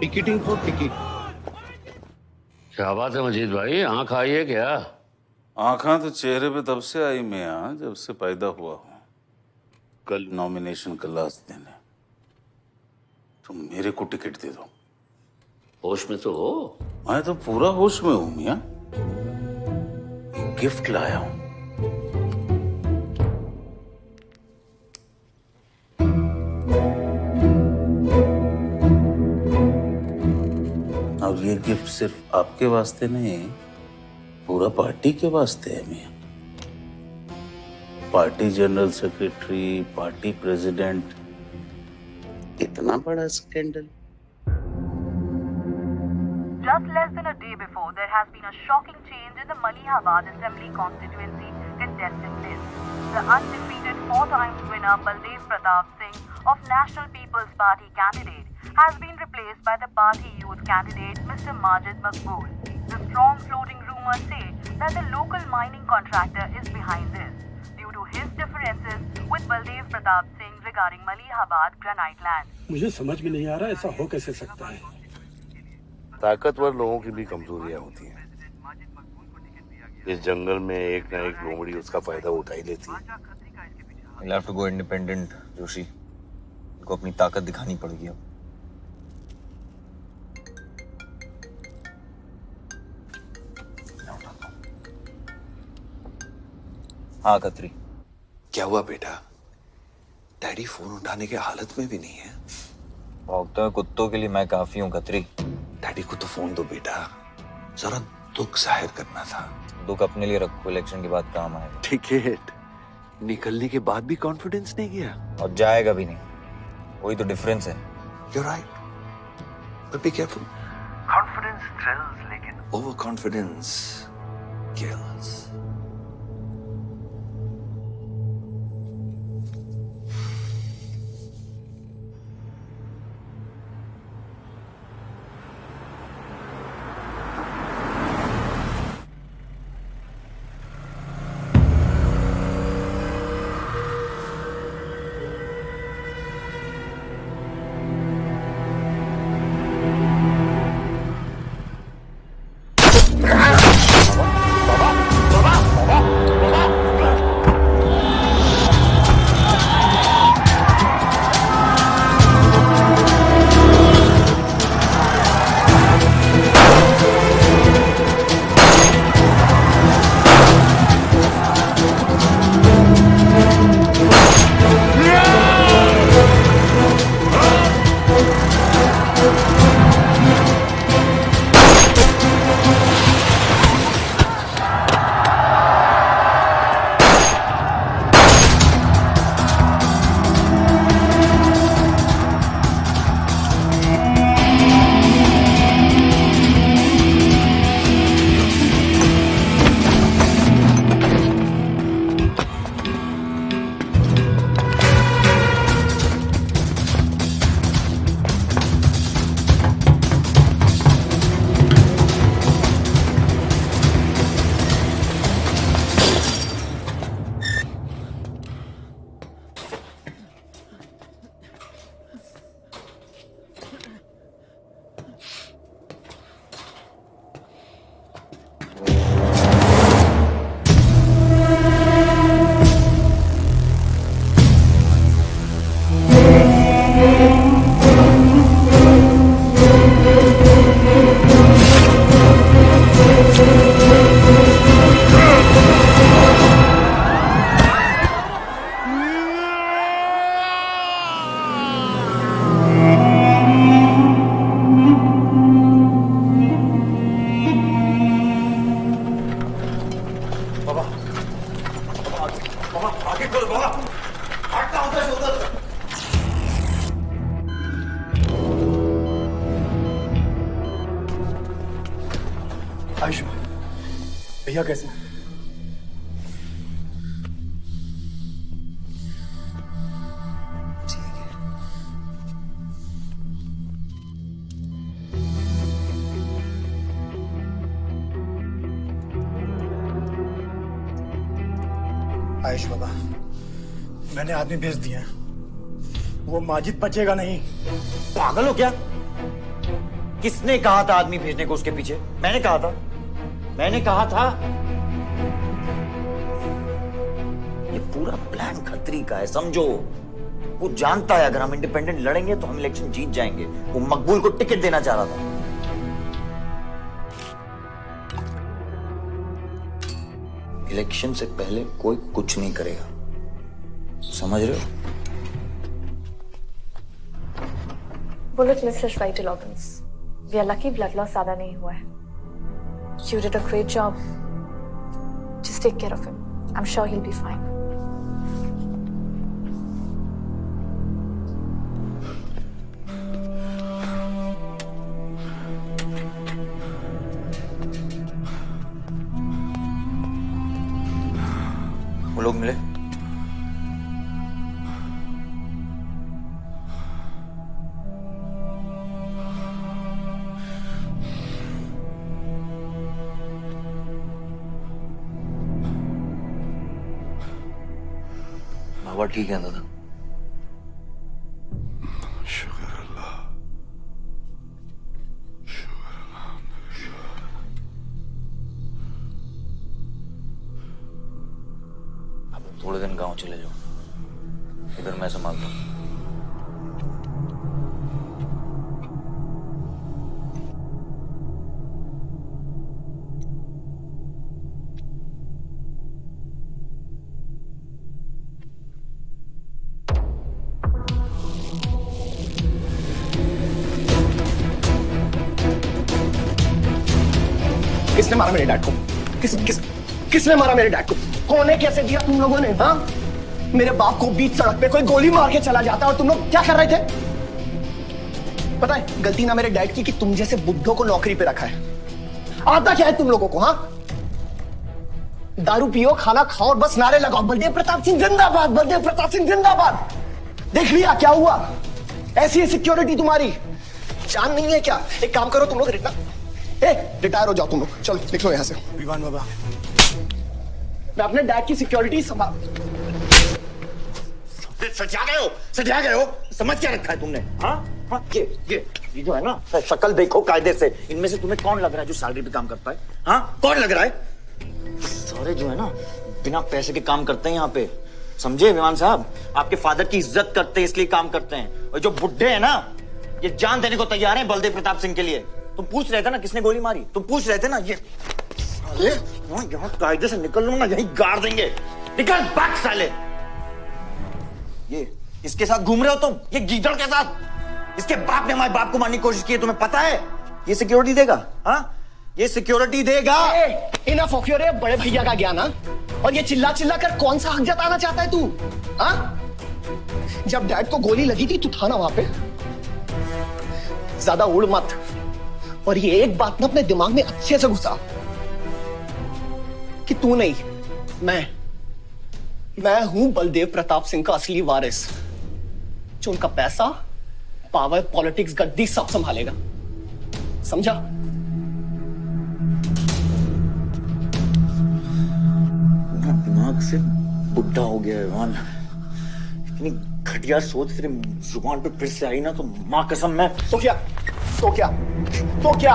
Ticketing for ticket. क्या बात है मजीद भाई, आंख आई है क्या? आंखा तो चेहरे पे तब से आई मैं यहाँ जब से पैदा हुआ हूँ। कल नॉमिनेशन का लास्ट दिन है, तुम मेरे को टिकट दे दो। होश में तो हो। मैं तो पूरा होश में हूं मियां। गिफ्ट लाया हूं। और ये गिफ्ट सिर्फ आपके वास्ते नहीं, पूरा पार्टी के वास्ते है मियां। Party general secretary, party president, इतना बड़ा scandal. Just less than a day before, there has been a shocking change in the Malihabad Assembly constituency contestant list. The undefeated 4-time winner Baldev Pratap Singh of National People's Party candidate has been replaced by the party youth candidate Mr. Majid Maqbool. The strong floating rumors say that the local mining contractor is behind this due to his differences with Baldev Pratap Singh regarding Malihabad granite land. मुझे समझ में नहीं आ रहा ऐसा हो कैसे सकता है। ताकतवर लोगों की भी कमजोरियां होती हैं। इस जंगल में एक ना एक लोमड़ी उसका फायदा उठा ही लेती है। You'll have to go independent, Joshi. उनको अपनी ताकत दिखानी पड़ेगी अब। हाँ खत्री। क्या हुआ बेटा? डैडी फोन उठाने के हालत में भी नहीं है। भौंकते हुए कुत्तों के लिए मैं काफी हूँ खत्री। डैडी को तो फोन दो बेटा, जरा दुख जाहिर करना था। दुख अपने लिए रखो, इलेक्शन के बाद काम आएगा। टिकट निकलने के बाद भी कॉन्फिडेंस नहीं गया और जाएगा भी नहीं, वही तो डिफरेंस है। You're right, but be careful. Confidence thrills, लेकिन overconfidence kills. आयुष भैया कैसे? आयुष बाबा, मैंने आदमी भेज दिया, वो माजिद बचेगा नहीं। पागल हो क्या? किसने कहा था आदमी भेजने को उसके पीछे? मैंने कहा था, मैंने कहा था। ये पूरा प्लान खत्री का है, समझो। वो जानता है अगर हम इंडिपेंडेंट लड़ेंगे तो हम इलेक्शन जीत जाएंगे। वो मकबूल को टिकट देना चाह रहा था। इलेक्शन से पहले कोई कुछ नहीं करेगा, समझ रहे हो? Bullet missed the vital organs, we are lucky blood loss ज्यादा नहीं हुआ है। You did a great job. Just take care of him. I'm sure he'll be fine. वो लोग मिले? बाबा ठीक है दादा? शुक्र अल्लाह, अब थोड़े दिन गांव चले जाओ, इधर मैं संभालता हूँ। किसने मारा मेरे डैड को? किसने मारा मेरे डैड को? कौन है? कैसे दिया तुम लोगों ने? हाँ, मेरे बाप को बीच सड़क पे कोई गोली मार के चला जाता और तुम लोग क्या कर रहे थे? पता है गलती ना मेरे डैड की कि तुम जैसे बुड्ढों को नौकरी पे रखा है। आता क्या है तुम लोगों को? हाँ, दारू पियो, खाना खाओ और बस नारे लगाओ, बलदेव प्रताप सिंह जिंदाबाद, बलदेव प्रताप सिंह जिंदाबाद। देख लिया क्या हुआ? ऐसी है सिक्योरिटी तुम्हारी, जान नहीं है क्या? एक काम करो तुम लोग, रिटायर हो जाओ तुम लोग, चलो निकलो यहाँ से। विवान बाबा, मैं अपने डैड की सिक्योरिटी संभाल। सजा गए हो, समझ क्या रखा है तुमने? हाँ, ये जो है ना, शक्ल देखो कायदे से, इनमें से तुम्हें कौन लग रहा है जो सैलरी पे काम करता है? हाँ, कौन लग रहा है? सारे जो है ना बिना पैसे के काम करते हैं यहाँ पे, समझे विमान साहब? आपके फादर की इज्जत करते हैं इसलिए काम करते हैं, और जो बुड्ढे हैं ना ये जान देने को तैयार हैं बलदेव प्रताप सिंह के लिए। तुम पूछ रहे थे ना किसने गोली मारी, तुम पूछ रहे थे ना। ये साले यहाँ कायदे से निकल लो ना, यहीं गाड़ देंगे। निकल भाग साले। ये इसके साथ घूम रहे हो तुम, ये गीदड़ के साथ। इसके बाप ने हमारे बाप को मारने की कोशिश की है, तुम्हें पता है? ये सिक्योरिटी देगा? हाँ, ये सिक्योरिटी देगा। इनफ ऑफ योर बड़े भैया का ज्ञान। और ये चिल्ला चिल्ला कर कौन सा हक जताना चाहता है तू? हाँ, जब डैड को गोली लगी थी तू था ना वहां पे? ज्यादा उड़ मत, और ये एक बात ना अपने दिमाग में अच्छे से घुसा कि तू नहीं, मैं हूं बलदेव प्रताप सिंह का असली वारिस, जो उनका पैसा, पावर, पॉलिटिक्स, गद्दी सब संभालेगा, समझा? दिमाग से बुढ़ा हो गया है मान, इतनी घटिया सोच तेरे जुबान पे फिर से आई ना तो मां कसम मैं। तो क्या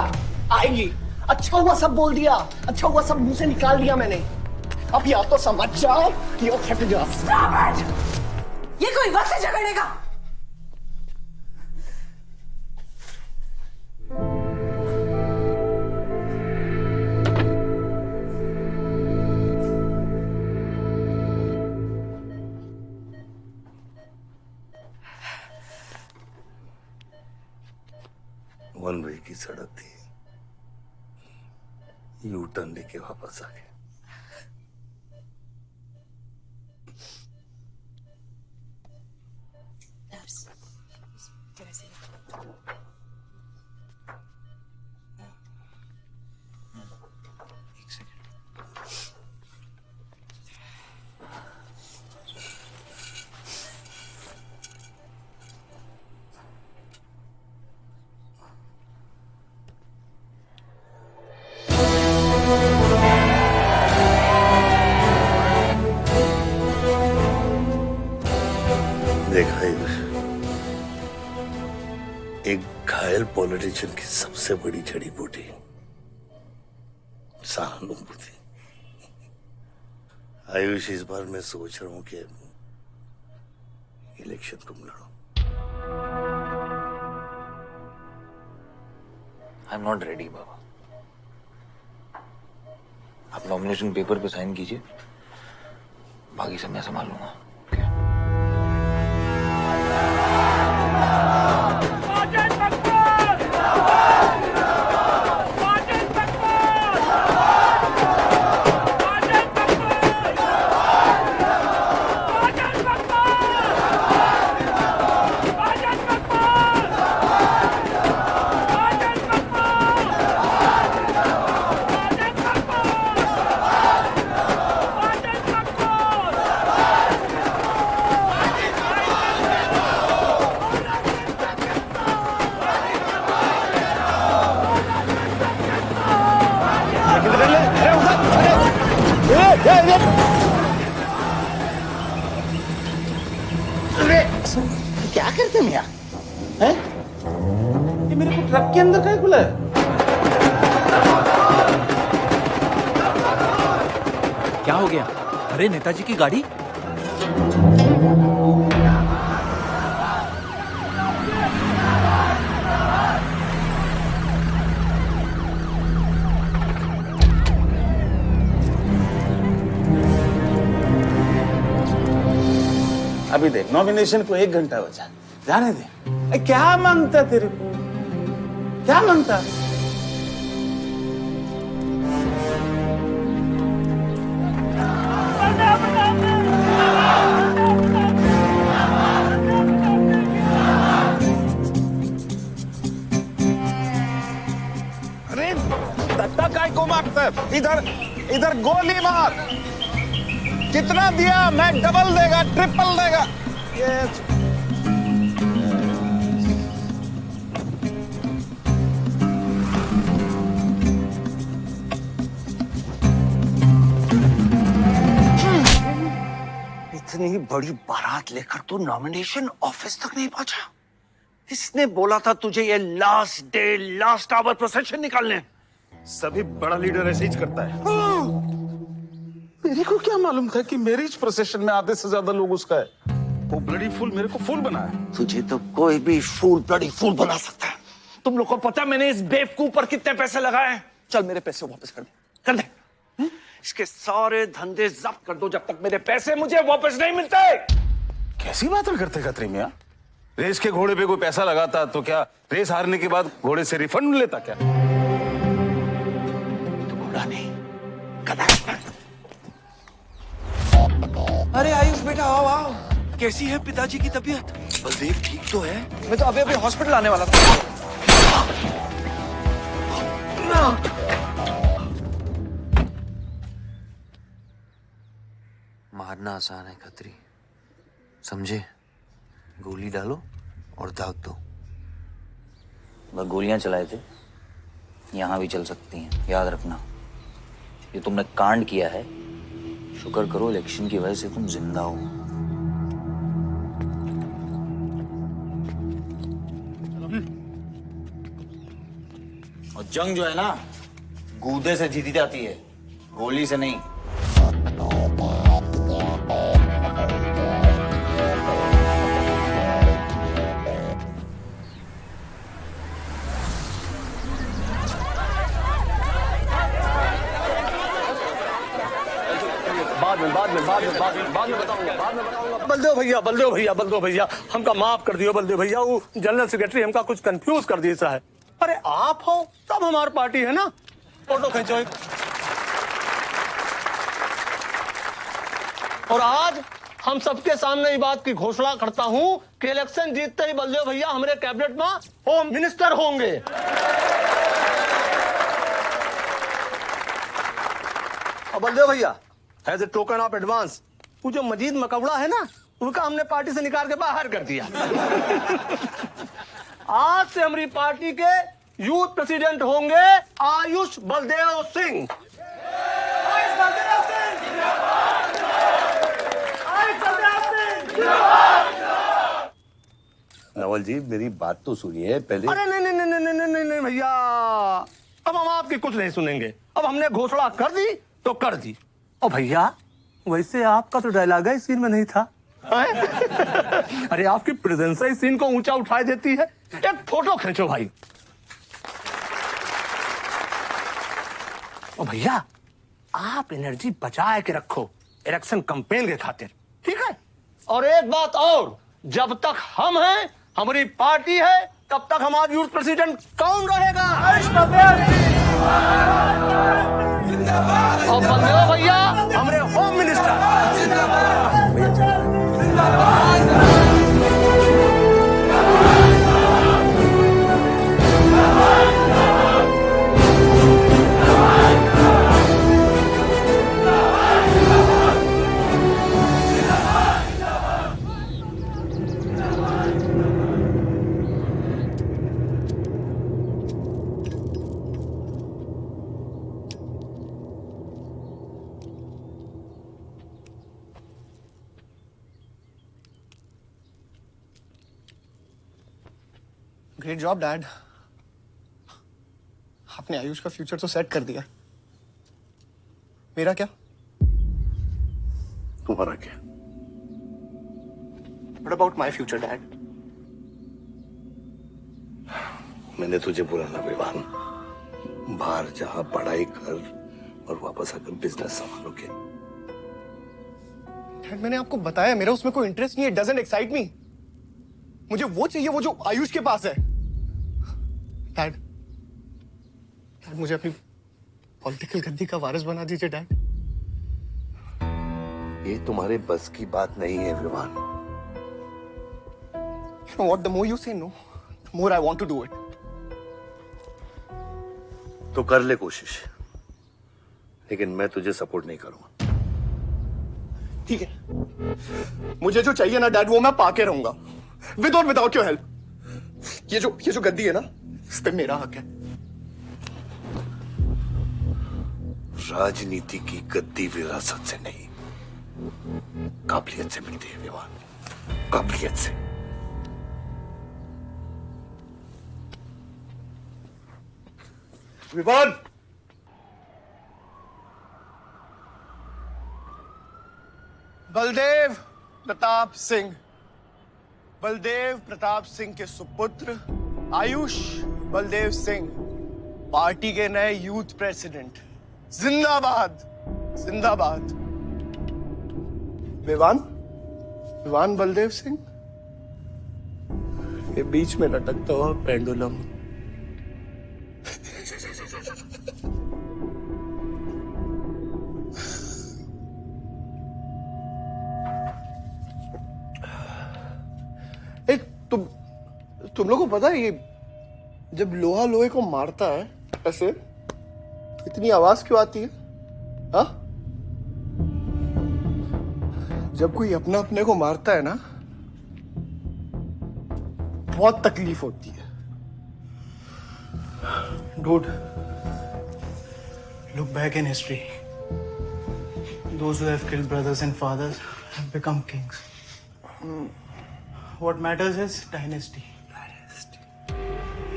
आएगी? अच्छा हुआ सब बोल दिया, अच्छा हुआ सब मुंह से निकाल दिया मैंने। अब या तो समझ जाओ या फट जाओ। ये कोई वक्त है झगड़ने का? वन वे की सड़क थी, यू टर्न लेके वापस आ गए। देखा एक घायल पॉलिटिशियन की सबसे बड़ी जड़ी बूटी सहानुभूति। आयुष, इस बार मैं सोच रहा हूं कि इलेक्शन तुम लड़ो। आई एम नॉट रेडी बाबा। आप नॉमिनेशन पेपर पे साइन कीजिए, बाकी सब मैं संभालूंगा। क्या करते हैं मियां? हैं? ये मेरे को ट्रक के अंदर क्या खुला है? क्या हो गया? अरे नेताजी की गाड़ी। अभी देख, नॉमिनेशन को 1 घंटा बचा, जाने दे। क्या मांगता तेरे को? क्या मांगता? अरे धक्का काय को मारता है? इधर इधर गोली मार। कितना दिया? मैं डबल देगा, ट्रिपल देगा। ये इतनी बड़ी बारात लेकर तू नॉमिनेशन ऑफिस तक नहीं पहुंचा। इसने बोला था तुझे ये last day last hour procession निकालने। सभी बड़ा लीडर ऐसे ही करता है। मेरे को क्या मालूम था कि मैरिज प्रोसेशन में आधे से ज्यादा लोग उसका है। वो ब्लडी फूल मेरे को फूल बनाया। तुझे तो कोई भी फूल ब्लडी फूल बना सकता है। तुम लोग को पता मैंने इस बेवकूफ पर कितने पैसे लगाए? चल मेरे पैसे वापस कर दे, कर दे। इसके सारे धंधे जब्त कर दो जब तक मेरे पैसे मुझे वापस नहीं मिलते। कैसी बातें करते खतरी मियां? रेस के घोड़े पे कोई पैसा लगाता तो क्या रेस हारने के बाद घोड़े से रिफंड लेता क्या? तो घोड़ा नहीं, गधा। अरे आयुष बेटा, आओ आओ। कैसी है पिताजी की तबीयत? बलदेव ठीक तो है? मैं तो अभी हॉस्पिटल आने वाला था। मारना आसान है खत्री, समझे? गोली डालो और दाग दो। वह गोलियां चलाए थे, यहां भी चल सकती हैं, याद रखना। ये तुमने कांड किया है, शुक्र करो इलेक्शन की वजह से तुम जिंदा हो। और जंग जो है ना, गूदे से जीती जाती है, गोली से नहीं। बाद में बताऊंगा। बलदेव भैया हमका माफ कर दियो। बलदेव भैया, वो जनरल सेक्रेटरी हमका कुछ कंफ्यूज कर दिया है। अरे आप हो तब हमारी पार्टी है ना। फोटो खींचो एक। और आज हम सबके सामने ये बात की घोषणा करता हूं कि इलेक्शन जीतते ही बलदेव भैया हमारे कैबिनेट में होम मिनिस्टर होंगे। और बलदेव भैया, as a token of advance, वो जो मजीद मकबड़ा है ना, उनका हमने पार्टी से निकाल के बाहर कर दिया। आज से हमारी पार्टी के यूथ प्रेसिडेंट होंगे आयुष बलदेव सिंह। नवल जी, मेरी बात तो सुनिए पहले। अरे नहीं भैया, अब हम आपकी कुछ नहीं सुनेंगे। अब हमने घोषणा कर दी तो कर दी। और भैया, वैसे आपका तो डायलॉग इस सीन में नहीं था। अरे आपकी प्रेजेंस इस सीन को ऊंचा उठाई देती है। एक फोटो खींचो भाई। और भैया, आप एनर्जी बचा के रखो इलेक्शन कैंपेन के खातिर, ठीक है? और एक बात और, जब तक हम हैं, हमारी पार्टी है, तब तक हमारा यूथ प्रेसिडेंट कौन रहेगा? और बंदे हो भैया हमारे home minister. Great job dad, आपने आयुष का फ्यूचर तो सेट कर दिया, मेरा क्या? तुम्हारा क्या? What about my future, Dad? मैंने तुझे बोला ना विवान, बाहर जहां पढ़ाई कर और वापस आकर बिजनेस संभालोगे। डैड मैंने आपको बताया मेरा उसमें कोई इंटरेस्ट नहीं है, डजंट एक्साइट मी। मुझे वो चाहिए वो जो आयुष के पास है। डैड मुझे अपनी पॉलिटिकल गद्दी का वारिस बना दीजिए डैड। ये तुम्हारे बस की बात नहीं है Vivaan. You know what? The more you say no, the more I want to do it. तो कर ले कोशिश, लेकिन मैं तुझे सपोर्ट नहीं करूंगा। ठीक है, मुझे जो चाहिए ना डैड वो मैं पाके रहूंगा, विद और विदाउट योर हेल्प। ये जो गद्दी है ना, इस पे मेरा हक है। राजनीति की गद्दी विरासत से नहीं, काबिलियत से मिलती है विवान, काबिलियत से। विवान, बलदेव प्रताप सिंह, बलदेव प्रताप सिंह के सुपुत्र आयुष बलदेव सिंह, पार्टी के नए यूथ प्रेसिडेंट। जिंदाबाद जिंदाबाद। विवान बलदेव सिंह, ये बीच में लटकता हुआ पेंडुलम। तुम लोगों को पता है ये जब लोहा लोहे को मारता है ऐसे तो इतनी आवाज क्यों आती है? हाँ, जब कोई अपना अपने को मारता है ना बहुत तकलीफ होती है। Dude, look back in history. Those who have killed brothers and fathers have become kings. What matters is dynasty.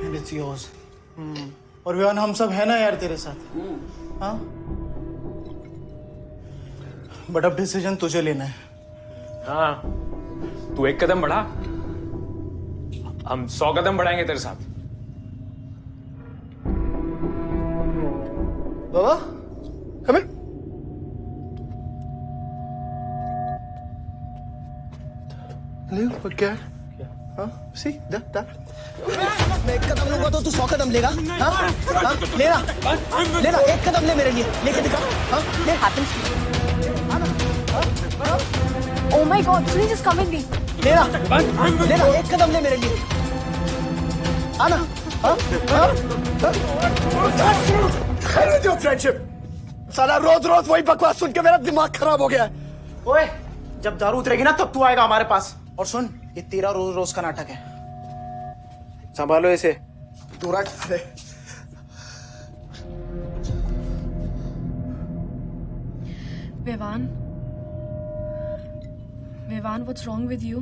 And it's yours. और विवान हम सब है ना यार तेरे साथ, हाँ? बट अब डिसीजन तुझे लेना है। हाँ, तू एक कदम बढ़ा, हम 100 कदम बढ़ाएंगे तेरे साथ। बाबा, come here. नहीं, but क्या है? हाँ, see, that. मैं एक कदम लूंगा तो तू 100 कदम लेगा? हाँ, लेना, एक कदम ले मेरे लिए, लेके दिखा, हाँ, ले। Oh my God, Sunny, just come with me. लेना, एक कदम ले मेरे लिए, आना, हाँ, जो फ्रेंडशिप, साला रोज वही बकवास सुन के मेरा दिमाग खराब हो गया है। ओए, जब दारू उतरेगी ना तब तू आएगा हमारे पास। और सुन, ये तेरा रोज का नाटक है, संभालो इसे। दूरा खा Vivan, what's wrong with you?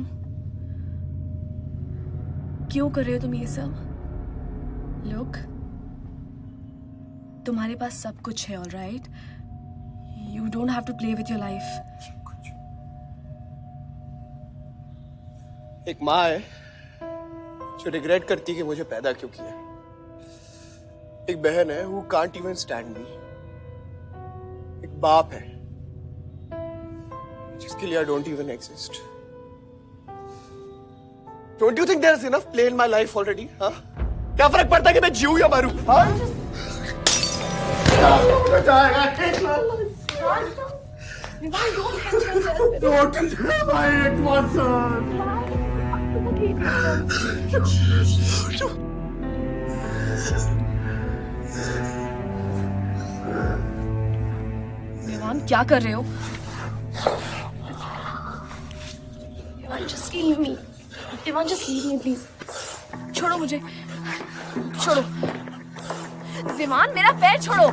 क्यों कर रहे हो तुम ये सब? Look, तुम्हारे पास सब कुछ है, all right? You don't have to play with your life. एक माँ है जो रिग्रेट करती कि मुझे पैदा क्यों किया। एक बहन है who can't even stand me. एक बाप है जिसके लिए I don't even exist. Don't you think there's enough play in my life already? हाँ? क्या फर्क पड़ता है कि मैं जीऊं या मरूं? हाँ? Don't leave my it once, Vivaan क्या कर रहे हो? Vivaan just leave me. Vivaan just leave me please. छोड़ो मुझे. छोड़ो. विवान मेरा पैर छोड़ो.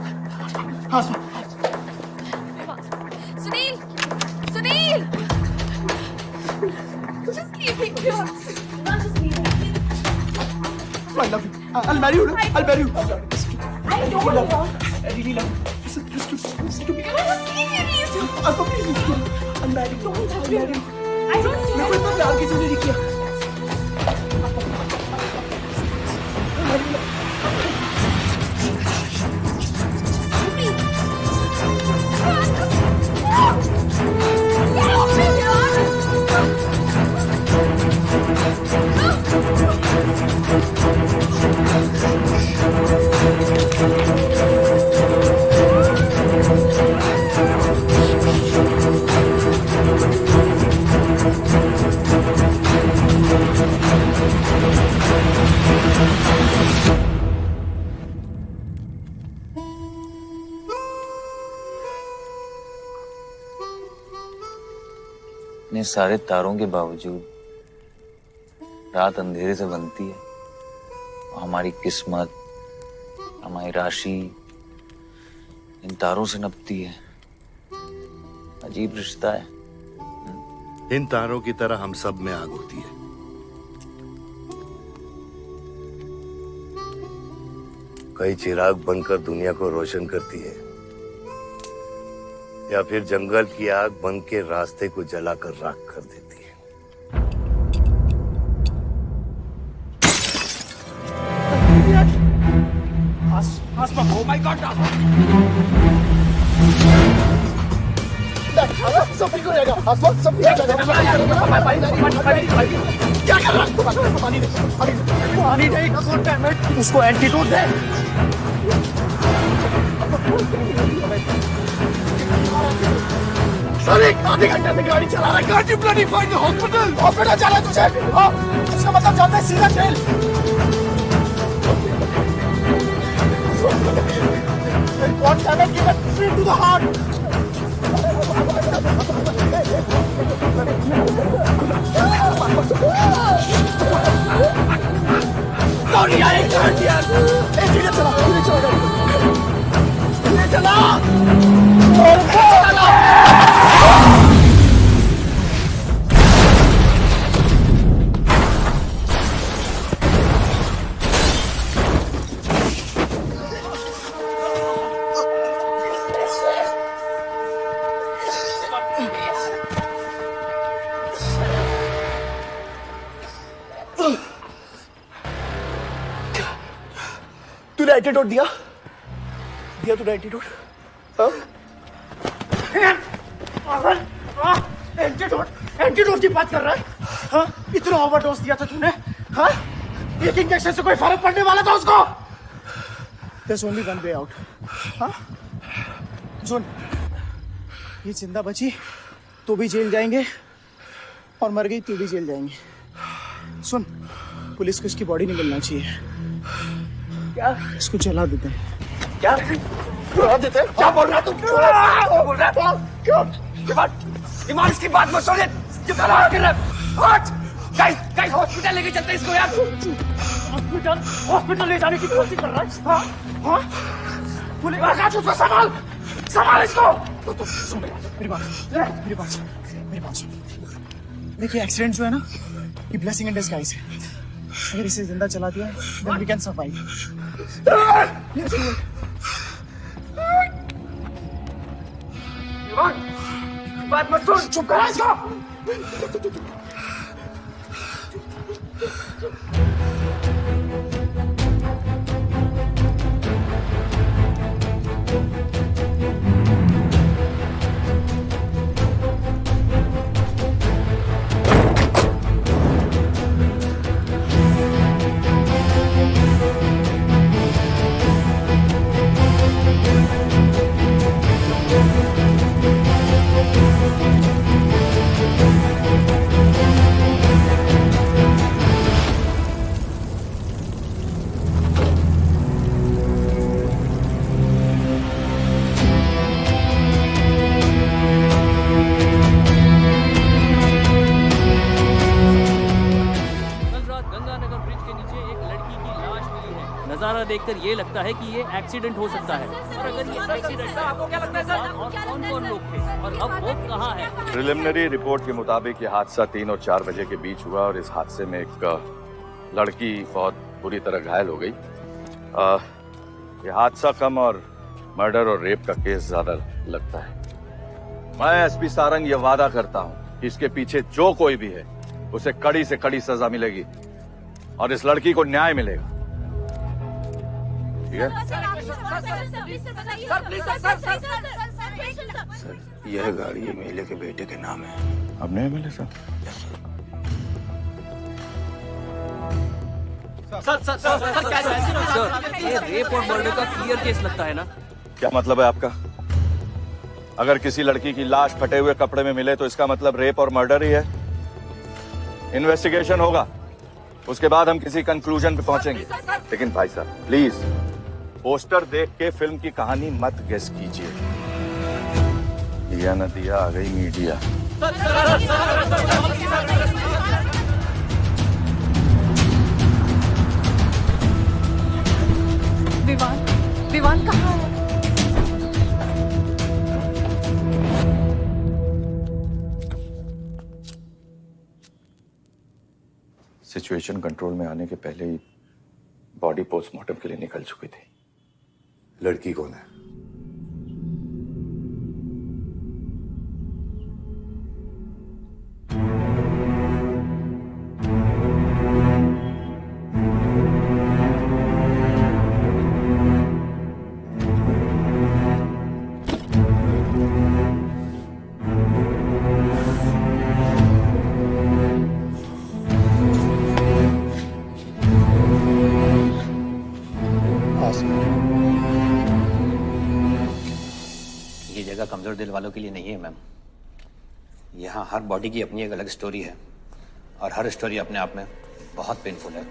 हाँ Sunil. Sunil. Just leave me. Vivaan just leave me. I love you. I'll marry you. I'll marry you. I don't love you. I really love you. Listen to me. Can I just leave me please? I'm married. Don't touch me. I don't मेरे को इतना प्यार किसी ने नहीं किया. इतने सारे तारों के बावजूद रात अंधेरे से बनती है। हमारी किस्मत, हमारी राशि इन तारों से नपती है। अजीब रिश्ता है। इन तारों की तरह हम सब में आग होती है। कई चिराग बनकर दुनिया को रोशन करती है, या फिर जंगल की आग बन के रास्ते को जलाकर राख कर देती है। Oh my God! सब ठीक हो जाएगा. आसमान सब ठीक हो जाएगा. क्या कर रहा है? पानी नहीं. उसको एंटीडोट दे. सर एक आधे घंटे से गाड़ी चला रहा है. Can't you bloody find the hospital? Hospital जाना है तुझे? हाँ, इसका मतलब जानता है सीधा jail. What can I give it straight to the heart? कौन यार एक मिनट यार. धीरे चला, धीरे चला, धीरे चला. तूने एंटीडोट दिया? दिया तूने एंटीडोट? एंटीडोट की बात कर रहा है? हाँ? इतना ओवरडोज दिया था तूने? हाँ? एक इंजेक्शन से कोई फर्क पड़ने वाला था उसको? There's only one way out. हाँ? सुन, ये जिंदा बची तो भी जेल जाएंगे और मर गई तो भी जेल जाएंगे. सुन, पुलिस को इसकी बॉडी नहीं मिलना चाहिए. क्या? इसको जला देते हैं. क्या? जला देते हैं? क्या बोल रहा है तू? क्या बोल रहा है? क्यों? ईमान इसकी बात मत सुनिए. कितना लगा कर रहा है? गाइस हॉस्पिटल लेके चलते इसको यार. हॉस्पिटल ले जाने की कोशिश कर रहा है. हाँ? हाँ? पुलिस काश उसको संभाल इसको. तो सुन मेरी बात. देखिए एक्सीडेंट जो है ना, ये ब्लेसिंग इन डिस्गाइज है. अगर इसे जिंदा चला दिया then we can survive. बात मत सुन. चुप करा इसको. देखकर ये लगता है कि ये एक्सीडेंट हो सकता है। और अगर ये एक्सीडेंट है, आपको क्या लगता है सर? और कौन-कौन लोग थे और अब वो कहाँ है? प्रिलिमिनरी रिपोर्ट के मुताबिक ये हादसा 3 और 4 बजे के बीच हुआ और इस हादसे में एक लड़की बहुत बुरी तरह घायल हो गई। ये हादसा कम और मर्डर और रेप का केस ज्यादा लगता है। मैं एसपी सारंग ये वादा करता हूँ कि इसके पीछे जो कोई भी है उसे कड़ी से कड़ी सजा मिलेगी और इस लड़की को न्याय मिलेगा। ठीक है? सर, यह गाड़ी एमएलए के बेटे के नाम है। अब नहीं मिले सर? सर, ये रेप और मर्डर का क्लियर केस लगता है ना? क्या मतलब है आपका? अगर किसी लड़की की लाश फटे हुए कपड़े में मिले तो इसका मतलब रेप और मर्डर ही है। इन्वेस्टिगेशन होगा, उसके बाद हम किसी कंक्लूजन पे पहुंचेंगे। लेकिन भाई साहब प्लीज पोस्टर देख के फिल्म की कहानी मत गेस कीजिए। दिया न दिया आ गई मीडिया। विवान कहाँ है? सिचुएशन कंट्रोल में आने के पहले ही बॉडी पोस्टमार्टम के लिए निकल चुकी थी। लड़की कौन है? ये जगह कमजोर दिल वालों के लिए नहीं है मैम। यहाँ हर बॉडी की अपनी एक अलग स्टोरी है और हर स्टोरी अपने आप में बहुत पेनफुल है।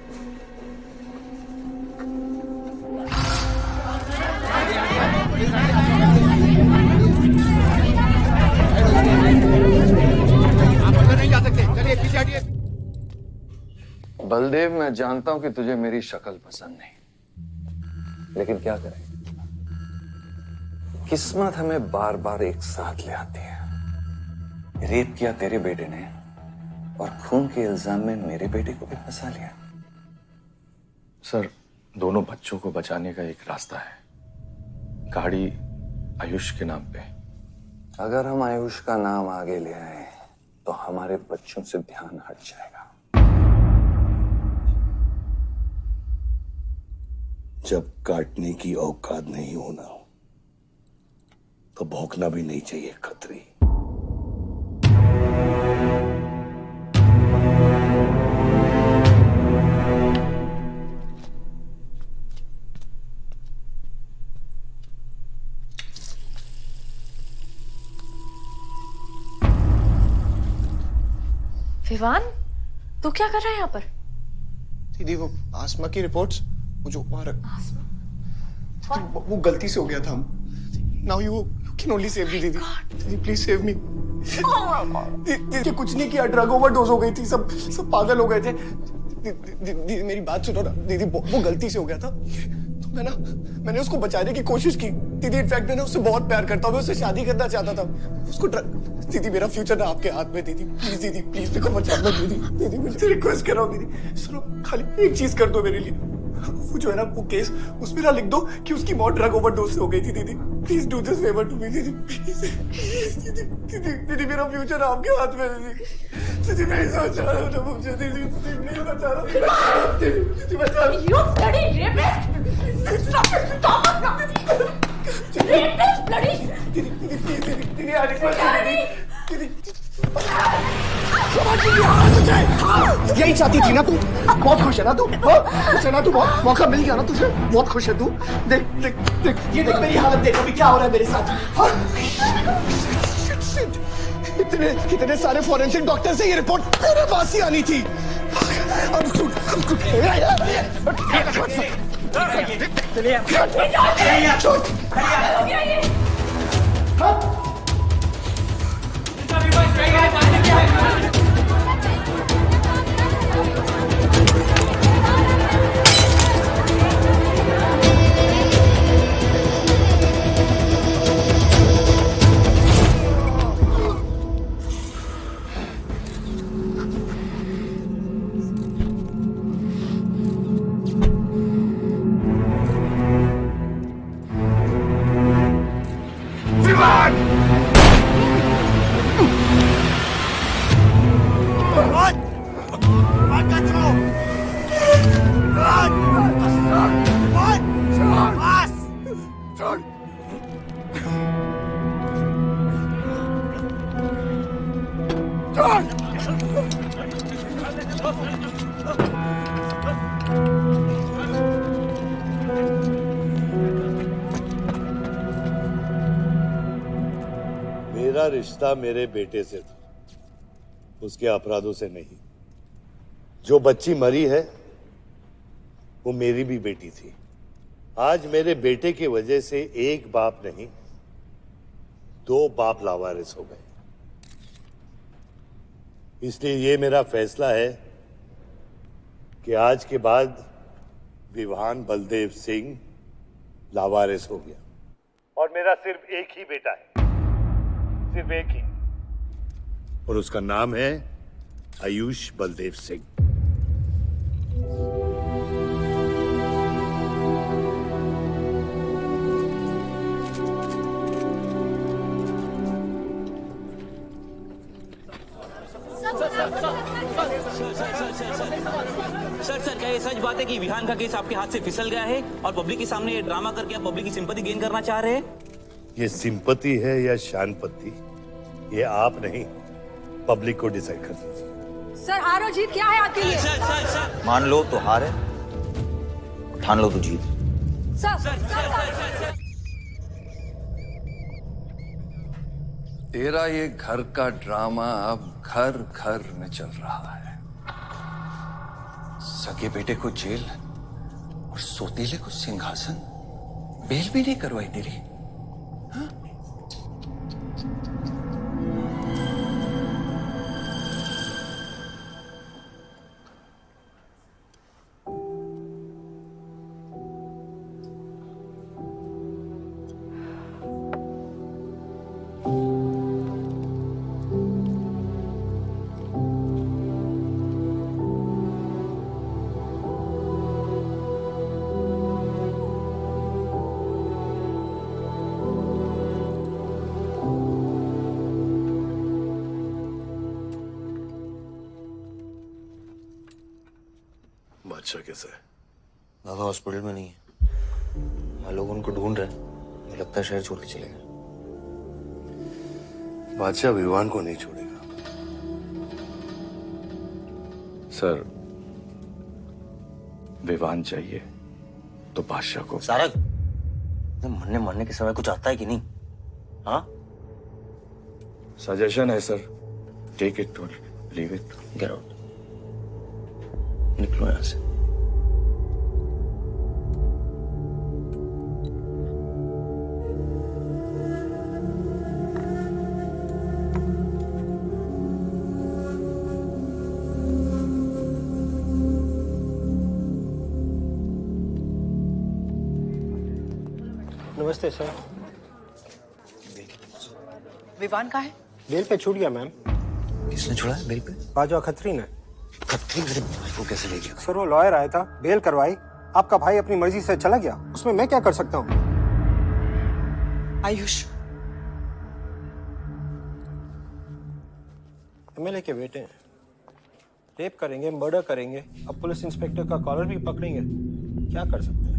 आप अंदर नहीं जा सकते, चलिए पीछे हटिए। बलदेव, मैं जानता हूं कि तुझे मेरी शक्ल पसंद नहीं, लेकिन क्या करें, किस्मत हमें बार बार एक साथ ले आती है। रेप किया तेरे बेटे ने और खून के इल्जाम में मेरे बेटे को भी फंसा लिया। सर, दोनों बच्चों को बचाने का एक रास्ता है, गाड़ी आयुष के नाम पे। अगर हम आयुष का नाम आगे ले आए तो हमारे बच्चों से ध्यान हट जाएगा। जब काटने की औकात नहीं होना तो भौंकना भी नहीं चाहिए खतरी। विवान, तू क्या कर रहा है यहाँ पर? दीदी वो आसमा की रिपोर्ट्स, वो जो वहां वो गलती से हो गया था। Now you can only save me दीदी। दीदी प्लीज सेव मी। दीदी कुछ नहीं किया, ड्रग ओवरडोज हो गई थी, सब पागल हो गए थे। दीदी मेरी बात सुनो ना दीदी, वो गलती से हो गया था तो मैंने उसको बचाने की कोशिश की दीदी। इनफैक्ट मैंने उससे बहुत प्यार करता हूँ, मैं उससे शादी करना चाहता था। उसको दीदी मेरा फ्यूचर ना आपके हाथ में दीदी, प्लीज मेरे को बचा लो दीदी। दीदी मुझे रिक्वेस्ट कर रहा हूँ दीदी, सुनो खाली एक चीज कर दो मेरे लिए। वो जो है ना वो केस, उसमें ना लिख दो कि उसकी मौत ड्रग ओवरडोज से हो गई थी दीदी। Please do this favour to me दीदी, प्लीज दीदी मेरा फ्यूचर आपके हाथ में दीदी। दीदी नहीं सोच रहा हूँ ना मुझे दीदी, नहीं बचा रहा दीदी, बचा लो। You bloody rapist! Stop it! Stop it! Rapist, bloody! दीदी आ दीदी यही चाहती थी ना तू? बहुत खुश है ना तू? खुश है ना तू? बहुत मौका मिल गया ना तुझे? बहुत खुश है तू? देख देख देख, ये देख मेरी हालत, देख अभी क्या हो रहा है मेरे साथ। इतने सारे फॉरेंसिक डॉक्टर से ये रिपोर्ट तेरे पास ही आनी थी। मेरा रिश्ता मेरे बेटे से था, उसके अपराधों से नहीं। जो बच्ची मरी है वो मेरी भी बेटी थी। आज मेरे बेटे की वजह से एक बाप नहीं, 2 बाप लावारिस हो गए। इसलिए ये मेरा फैसला है कि आज के बाद विवान बलदेव सिंह लावारिस हो गया और मेरा सिर्फ एक ही बेटा है, सिर्फ एक ही, और उसका नाम है आयुष बलदेव सिंह। सर क्या ये सच बात है कि विहान का केस आपके हाथ से फिसल गया है और पब्लिक के सामने ये ड्रामा करके आप पब्लिक की सिंपैथी गेन करना चाह रहे हैं? ये सिंपैथी है या शानपत्ती, ये आप नहीं, पब्लिक को डिसाइड कर दीजिए। सर हार और जीत क्या है आपके लिए? मान लो तो हार है, ठान लो तो जीत। सर तेरा ये घर का ड्रामा अब घर घर में चल रहा है। सगे बेटे को जेल और सोतीले को सिंहासन, बेल भी नहीं करवाई तेरी। बादशाह कैसा है? बाबा हॉस्पिटल में नहीं है, हाँ लोग उनको ढूंढ रहे हैं, मुझे लगता है शहर छोड़ के चले गए। बादशाह विवान को नहीं छोड़ेगा। सर, विवान चाहिए तो बादशाह को। सारंग, मरने मरने के समय कुछ आता है कि नहीं? हाँ? सजेशन है सर, टेक इट और लीव इट। गेट आउट, निकलो यहां से। नमस्ते सर। विवान कहाँ है? बेल पे छूट गया मैम। किसने छोड़ा है बेल पे? बाजवा खत्री ने। खत्री मेरे भाई को कैसे ले गया? सर वो लॉयर आया था, बेल करवाई, आपका भाई अपनी मर्जी से चला गया, उसमें मैं क्या कर सकता हूँ? आयुष एमएलए के बेटे हैं, रेप करेंगे, मर्डर करेंगे, अब पुलिस इंस्पेक्टर का कॉलर भी पकड़ेंगे, क्या कर सकते हैं?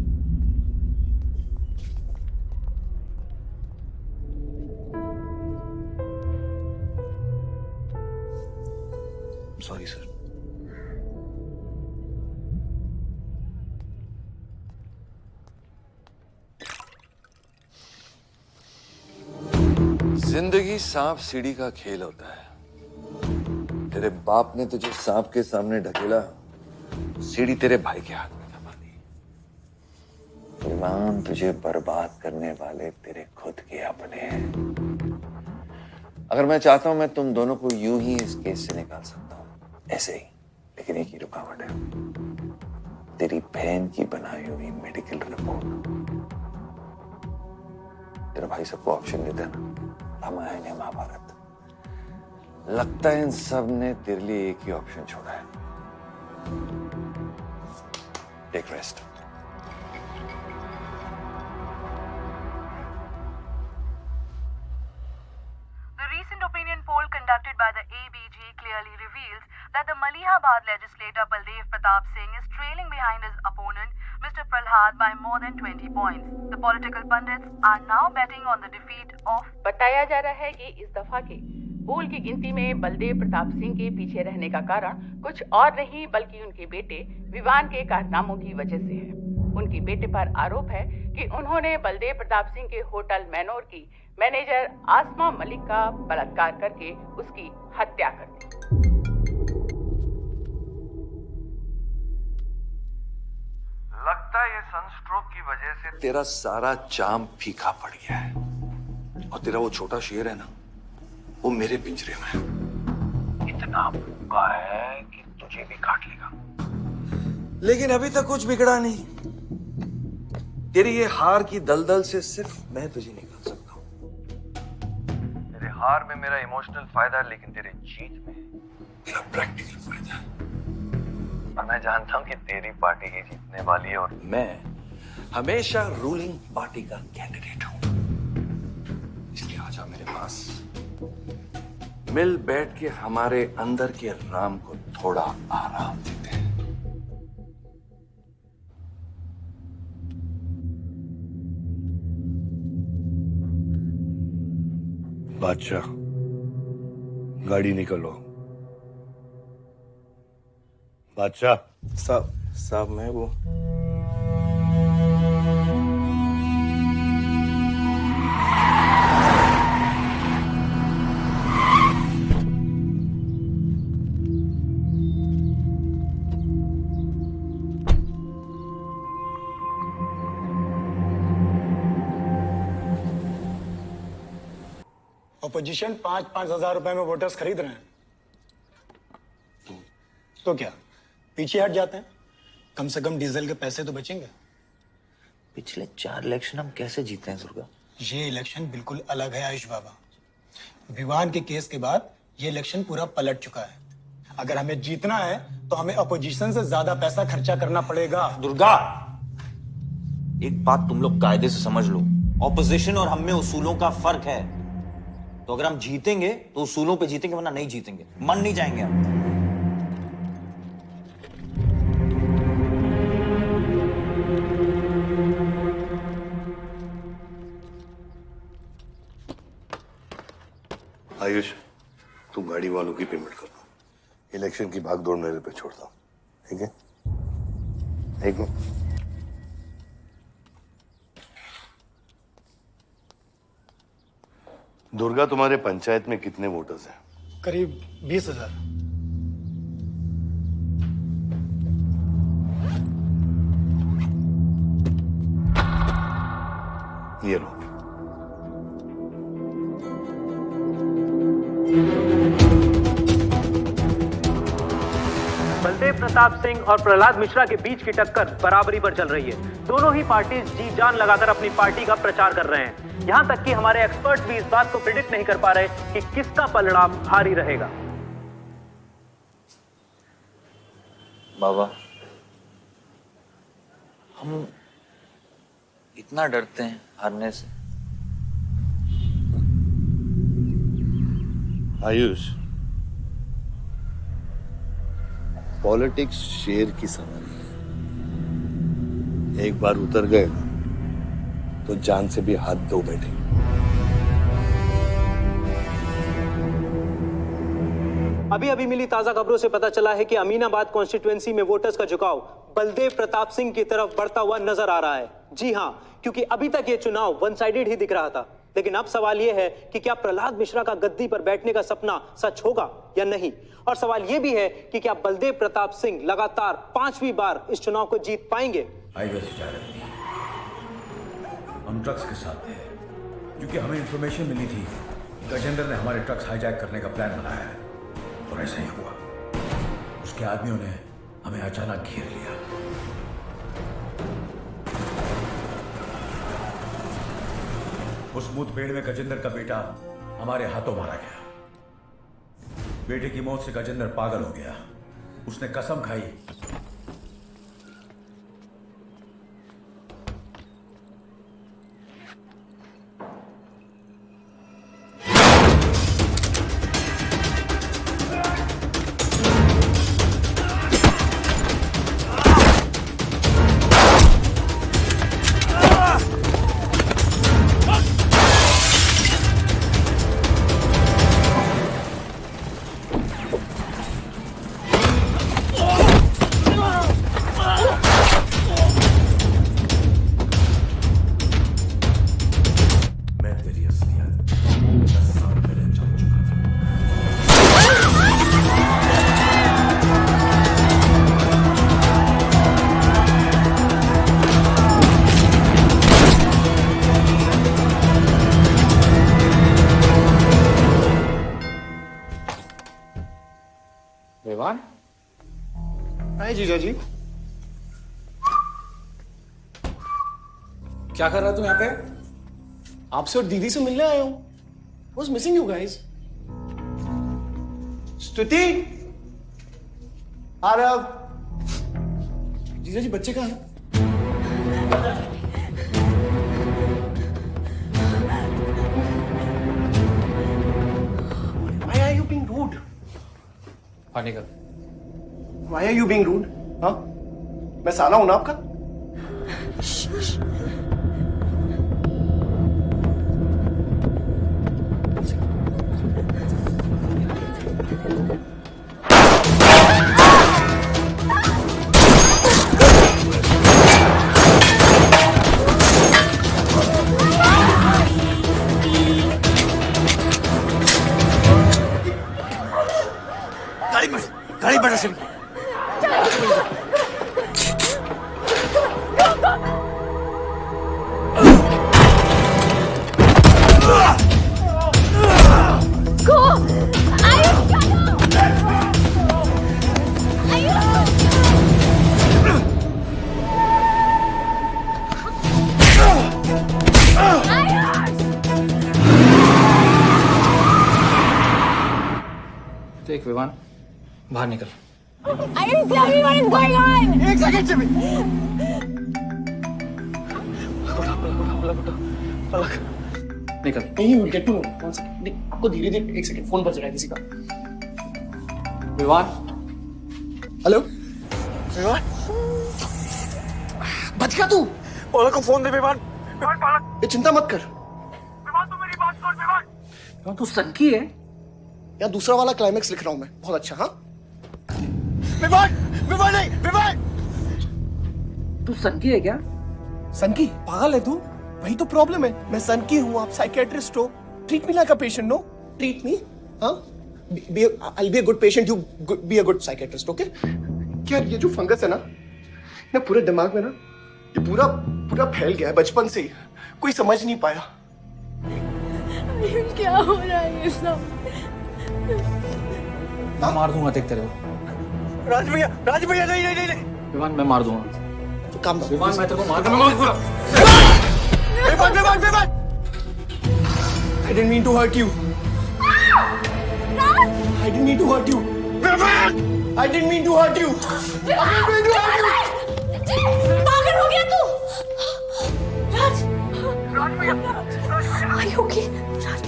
Sorry sir. जिंदगी सांप सीढ़ी का खेल होता है। तेरे बाप ने तुझे सांप के सामने ढकेला, सीढ़ी तेरे भाई के हाथ में दबा दी। विवान, तुझे बर्बाद करने वाले तेरे खुद के अपने हैं। अगर मैं चाहता हूं, मैं तुम दोनों को यूं ही इस केस से निकाल सकता हूं, ऐसे ही, लेकिन एक ही रुकावट है, तेरी बहन की बनाई हुई मेडिकल रिपोर्ट। तेरा भाई सबको ऑप्शन देता है ना, रामायण या महाभारत। लगता है इन सब ने तेरे लिए एक ही ऑप्शन छोड़ा है, take rest. conducted by the ABG clearly reveals that the Malihabad legislator Baldev Pratap Singh is trailing behind his opponent, Mr. Prahlad, by more than 20 points. The political pundits are now betting on the defeat of. बताया जा रहा है कि इस दफा के पोल की गिनती में बलदेव प्रताप सिंह के पीछे रहने का कारण कुछ और नहीं बल्कि उनके बेटे विवान के कारनामों की वजह से है। उनके बेटे पर आरोप है कि उन्होंने बलदेव प्रताप सिंह के होटल मैनोर की मैनेजर आसमा मलिक का बलात्कार करके उसकी हत्या कर दी। लगता है ये सनस्ट्रोक की वजह से तेरा सारा जाम फीका पड़ गया है और तेरा वो छोटा शेर है ना, वो मेरे पिंजरे में है। इतना भूखा है कि तुझे भी काट लेगा। लेकिन अभी तक कुछ बिगड़ा नहीं। तेरी ये हार की दलदल से सिर्फ मैं तुझे निकाल सकता हूं। तेरे हार में मेरा इमोशनल फायदा है, लेकिन तेरे जीत में मेरा प्रैक्टिकल फायदा है। और मैं जानता हूं कि तेरी पार्टी ही जीतने वाली है और मैं हमेशा रूलिंग पार्टी का कैंडिडेट हूं। इसलिए आजा मेरे पास, मिल बैठ के हमारे अंदर के राम को थोड़ा आराम देते हैं। बादशाह, गाड़ी निकलो। बादशाह साहब मैं वो अपोजिशन 5-5 हजार रुपए में वोटर्स खरीद रहे हैं, तो क्या पीछे हट जाते हैं? कम से कम डीजल के पैसे तो बचेंगे। पिछले 4 इलेक्शन हम कैसे जीते हैं दुर्गा? ये इलेक्शन बिल्कुल अलग है आयुष बाबा। विवान के केस के बाद ये इलेक्शन पूरा पलट चुका है। अगर हमें जीतना है तो हमें अपोजिशन से ज्यादा पैसा खर्चा करना पड़ेगा। दुर्गा, एक बात तुम लोग कायदे से समझ लो, ऑपोजिशन और हम में उसूलों का फर्क है। तो अगर हम जीतेंगे तो उसूलों पे जीतेंगे, वरना नहीं जीतेंगे, मन नहीं जाएंगे हम। आयुष, तुम गाड़ी वालों की पेमेंट कर दो। इलेक्शन की भागदौड़ मेरे पे छोड़ दो, ठीक है? ठीक है। दुर्गा, तुम्हारे पंचायत में कितने वोटर्स हैं? करीब 20,000। ये लो। बलदेव प्रताप सिंह और प्रहलाद मिश्रा के बीच की टक्कर बराबरी पर चल रही है। दोनों ही पार्टी जी जान लगाकर अपनी पार्टी का प्रचार कर रहे हैं। यहां तक कि हमारे एक्सपर्ट्स भी इस बात को प्रिडिक्ट नहीं कर पा रहे कि किसका पलड़ा भारी रहेगा। बाबा, हम इतना डरते हैं हारने से। आयुष, पॉलिटिक्स शेर की सवारी है। एक बार उतर गए ना तो जान से भी हाथ धो बैठे। अभी अभी मिली ताजा खबरों से पता चला है कि अमीनाबाद कॉन्स्टिट्यूएंसी में वोटर्स का झुकाव बलदेव प्रताप सिंह की तरफ बढ़ता हुआ नजर आ रहा है। जी हां, क्योंकि अभी तक ये चुनाव वन साइडेड ही दिख रहा था। लेकिन अब सवाल यह है कि क्या प्रहलाद मिश्रा का गद्दी पर बैठने का सपना सच होगा या नहीं। और सवाल यह भी है कि क्या बलदेव प्रताप सिंह लगातार 5वीं बार इस चुनाव को जीत पाएंगे। हम ट्रक्स के साथ थे क्योंकि हमें इंफॉर्मेशन मिली थी कि गजेंद्र ने हमारे ट्रक्स हाईजैक करने का प्लान बनाया है, और ऐसा ही हुआ। उसके आदमियों ने हमें अचानक घेर लिया। उस मुठभेड़ में गजेंद्र का बेटा हमारे हाथों मारा गया। बेटे की मौत से गजेंद्र पागल हो गया। उसने कसम खाई विवान, हाय जीजा जी। क्या कर रहा तू यहाँ पे? आपसे और दीदी से मिलने आया हूं। Was missing you guys. स्तुति, आ रहे अब। जीजा जी बच्चे कहाँ हैं? Why are you being rude? बाहर निकल। Why are you being rude? हाँ? मैं साला हूं ना आपका? गाड़ी बढ़ा से देख विवान, बाहर निकल। Ayush, tell me what is going on. एक सेकंड से भी। निकल। नहीं, we'll get to know. One second. नहीं, आपको धीरे धीरे एक सेकंड फोन बज रहा है किसी का। विवान, हेलो विवान, बच गया तू। पलक को फोन दे विवान। विवान पलक, ये चिंता मत कर। विवान तू मेरी बात सुन विवान। विवान तू सनकी है या दूसरा वाला क्लाइमेक्स लिख रहा हूं मैं। बहुत अच्छा। हाँ विवान, विवान नहीं, विवान। तू सनकी है क्या? सनकी? पागल है तू? वही तो प्रॉब्लम है। मैं सनकी हूँ, आप साइकियाट्रिस्ट हो। Treat me like a patient, no? Treat me. हाँ? I'll be a good patient, you be a good psychiatrist, okay? क्या ये जो फंगस है ना पूरे दिमाग में ना, ये पूरा फैल गया है बचपन से ही। कोई समझ नहीं पाया। क्या हो रहा है ये सब? मैं मार दूंगा देख तेरे को। राज भैया नहीं। विवान मैं मार दूंगा। काम विवान मैं तेरे को मार दूंगा। Vivaan I didn't mean to hurt you. I didn't mean to hurt you. I didn't mean to hurt you. पागल हो गया तू? राज Are you okay? राज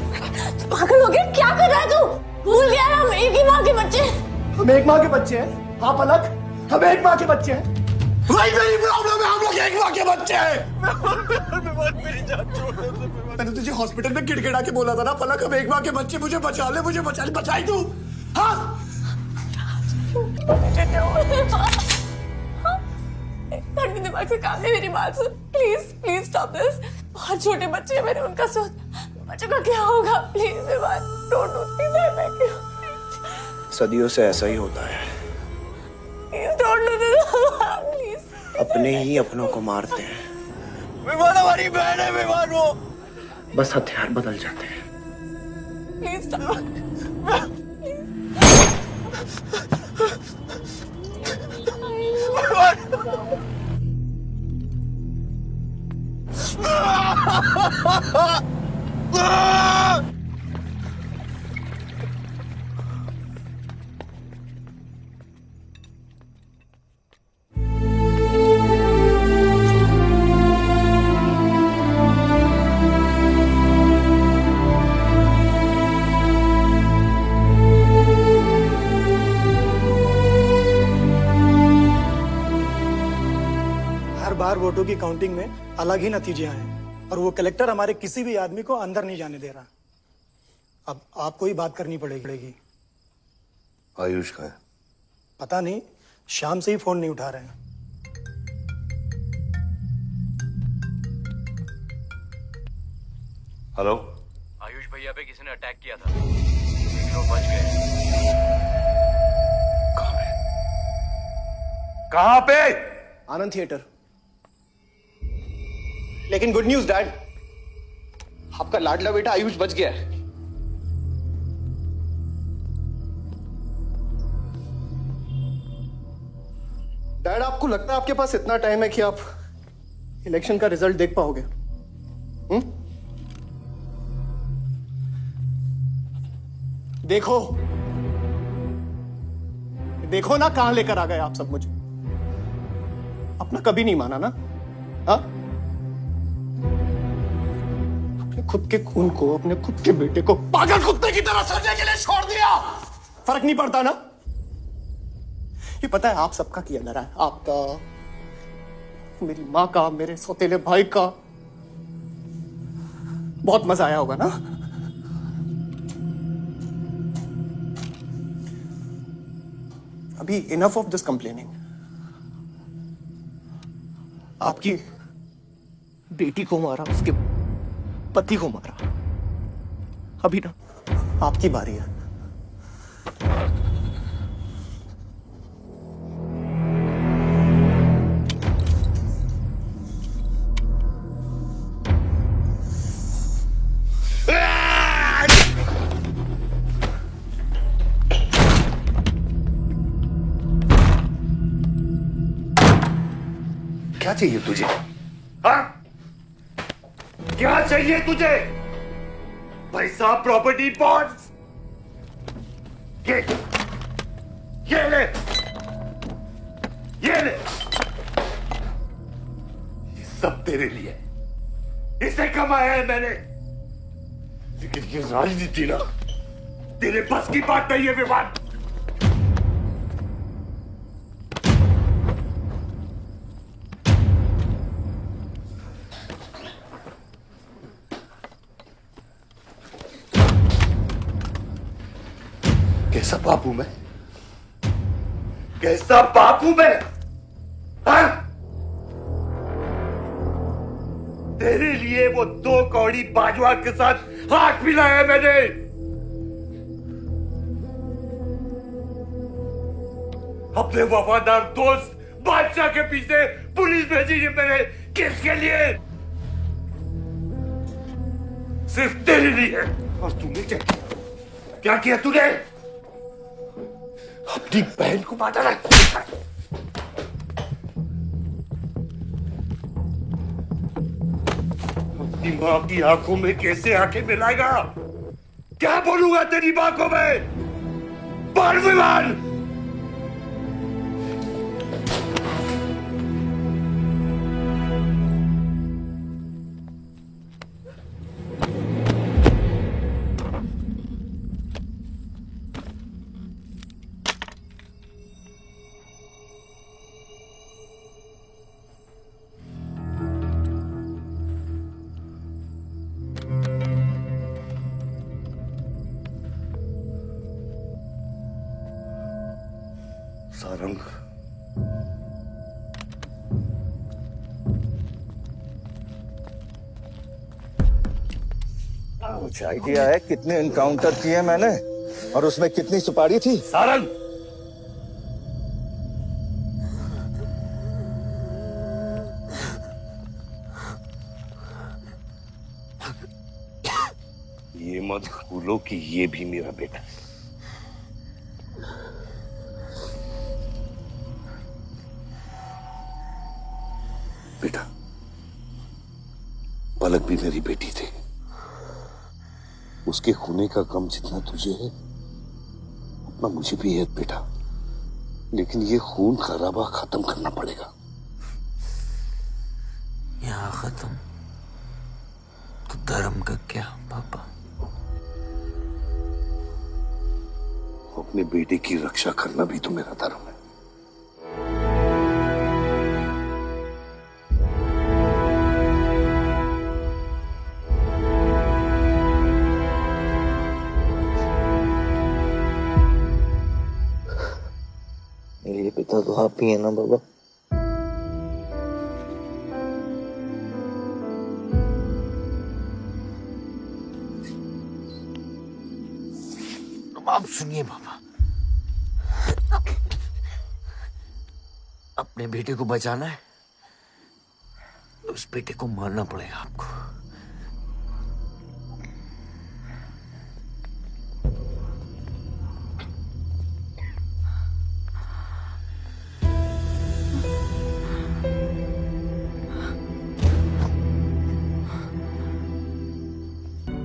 पागल हो गया? क्या कर रहा है तू? भूल गया हम एक ही माँ के बच्चे। हम एक माँ के बच्चे हैं। हाँ पलक, हम एक माँ के बच्चे हैं। वही मेरी प्रॉब्लम है, हम लोग एक माँ के बच्चे हैं। मेरी जान छोड़ दे। मैंने तुझे हॉस्पिटल में गिड़गिड़ा के बोला था ना पलक, हम एक माँ के बच्चे, मुझे बचा ले, बचाई तू। हाँ ठंडे दिमाग से काम है, मेरी बात सुन प्लीज स्टॉप दिस। बहुत छोटे बच्चे हैं, मैंने उनका सोच, बच्चों का क्या होगा? Please don't do this, I beg you. सदियों से ऐसा ही होता है, please don't do this please. अपने ही अपनों को मारते हैं। विवान हमारी बहन है, विवान वो बस हथियार बदल जाते हैं। Please stop. वोटों की काउंटिंग में अलग ही नतीजे आए और वो कलेक्टर हमारे किसी भी आदमी को अंदर नहीं जाने दे रहा। अब आपको ही बात करनी पड़ेगी। आयुष का है? पता नहीं, शाम से ही फोन नहीं उठा रहे हैं। हेलो, आयुष भैया पे किसी ने अटैक किया था, लेकिन वो बच गए। कहां पे? आनंद थिएटर। लेकिन गुड न्यूज डैड, आपका लाडला बेटा आयुष बच गया है। डैड, आपको लगता है आपके पास इतना टाइम है कि आप इलेक्शन का रिजल्ट देख पाओगे? देखो देखो ना, कहां लेकर आ गए आप सब मुझे। अपना कभी नहीं माना ना? हाँ, अपने खुद के खून को, अपने खुद के बेटे को पागल कुत्ते की तरह सड़ने के लिए छोड़ दिया। फर्क नहीं पड़ता ना? ये पता है आप सबका किया डरा है, आपका, मेरी माँ का, मेरे सौतेले भाई का। बहुत मजा आया होगा ना? अभी इनफ ऑफ दिस कंप्लेनिंग। आपकी बेटी को मारा, उसके पति को मारा, अभी ना आपकी बारी है। क्या चाहिए तुझे? हाँ? क्या चाहिए तुझे? पैसा, प्रॉपर्टी, बॉन्ड्स? ये ले, ये ले। ये सब तेरे लिए, इसे कमाया है मैंने। लेकिन ये राजनीति ना, तेरे बस की बात नहीं है विवान। कैसा बाप हूं मैं? कैसा बाप हूं मैं? हाँ? तेरे लिए वो 2 कौड़ी बाजवा के साथ हाथ मिलाया मैंने। अपने वफादार दोस्त बादशाह के पीछे पुलिस भेजी है मैंने। किसके लिए? सिर्फ तेरे लिए। और तूने क्या किया तूने? अपनी बहन को मारा ना। अपनी मां की आंखों में कैसे आंखें मिलाएगा? क्या बोलूंगा तेरी मां को मैं? बोल विमान। सारंग, कुछ आइडिया है कितने एनकाउंटर किए मैंने और उसमें कितनी सुपारी थी? सारंग, ये मत भूलो कि ये भी मेरा बेटा है। बेटा, पलक भी मेरी बेटी थी। उसके खूने का गम जितना तुझे है उतना मुझे भी है बेटा। लेकिन ये खून खराबा खत्म करना पड़ेगा। यहाँ खत्म तो धर्म का क्या पापा? अपने बेटे की रक्षा करना भी तो मेरा धर्म है। मेरे पिता तो आप ही है ना बाबा? आप सुनिए बाबा, अपने बेटे को बचाना है तो उस बेटे को मारना पड़ेगा आपको।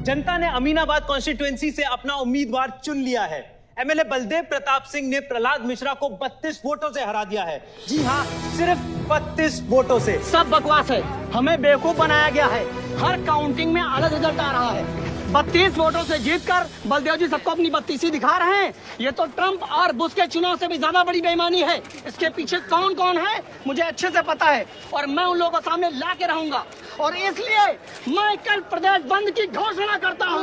जनता ने अमीनाबाद कॉन्स्टिट्यूएंसी से अपना उम्मीदवार चुन लिया है। एमएलए बलदेव प्रताप सिंह ने प्रहलाद मिश्रा को 32 वोटों से हरा दिया है। जी हाँ, सिर्फ 32 वोटों से। सब बकवास है, हमें बेवकूफ बनाया गया है। हर काउंटिंग में अलग रिजल्ट आ रहा है। 32 वोटों से जीतकर बलदेव जी सबको अपनी बत्तीसी दिखा रहे हैं। ये तो ट्रंप और बुश के चुनाव से भी ज्यादा बड़ी बेईमानी है। इसके पीछे कौन कौन है मुझे अच्छे से पता है और मैं उन लोगों को सामने ला के रहूंगा और इसलिए मैं कल प्रदेश बंद की घोषणा करता हूँ।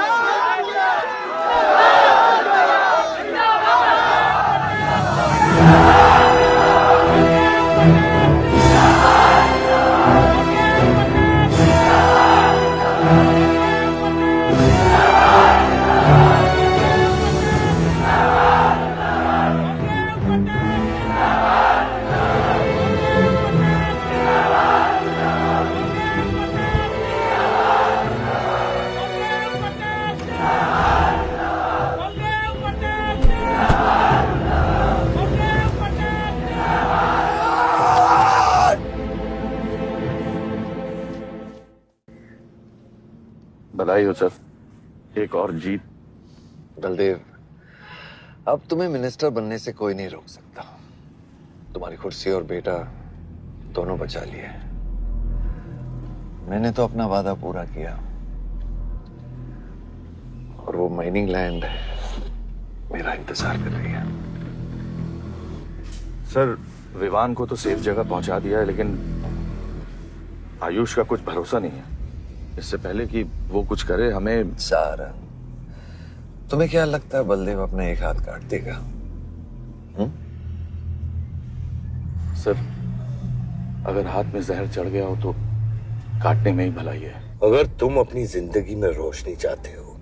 बधाई हो सर, एक और जीत। बलदेव, अब तुम्हें मिनिस्टर बनने से कोई नहीं रोक सकता। तुम्हारी कुर्सी और बेटा दोनों बचा लिए। मैंने तो अपना वादा पूरा किया और वो माइनिंग लैंड मेरा इंतजार कर रही है। सर, विवान को तो सेफ जगह पहुंचा दिया है, लेकिन आयुष का कुछ भरोसा नहीं है। इससे पहले कि वो कुछ करे हमें। सारा, तुम्हें क्या लगता है बलदेव अपने एक हाथ काट देगा? सर, अगर हाथ में जहर चढ़ गया हो तो काटने में ही भलाई है। अगर तुम अपनी जिंदगी में रोशनी चाहते हो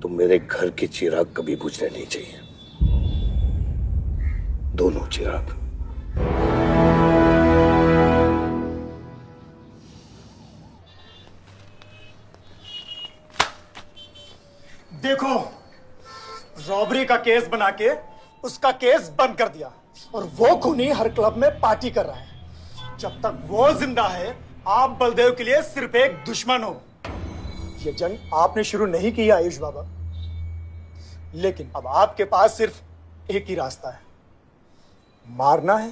तो मेरे घर के चिराग कभी बुझने नहीं चाहिए, दोनों चिराग। देखो, रॉबरी का केस बना के उसका केस बंद कर दिया और वो खूनी हर क्लब में पार्टी कर रहा है। जब तक वो जिंदा है, आप बलदेव के लिए सिर्फ एक दुश्मन हो। ये जंग आपने शुरू नहीं की आयुष बाबा, लेकिन अब आपके पास सिर्फ एक ही रास्ता है, मारना है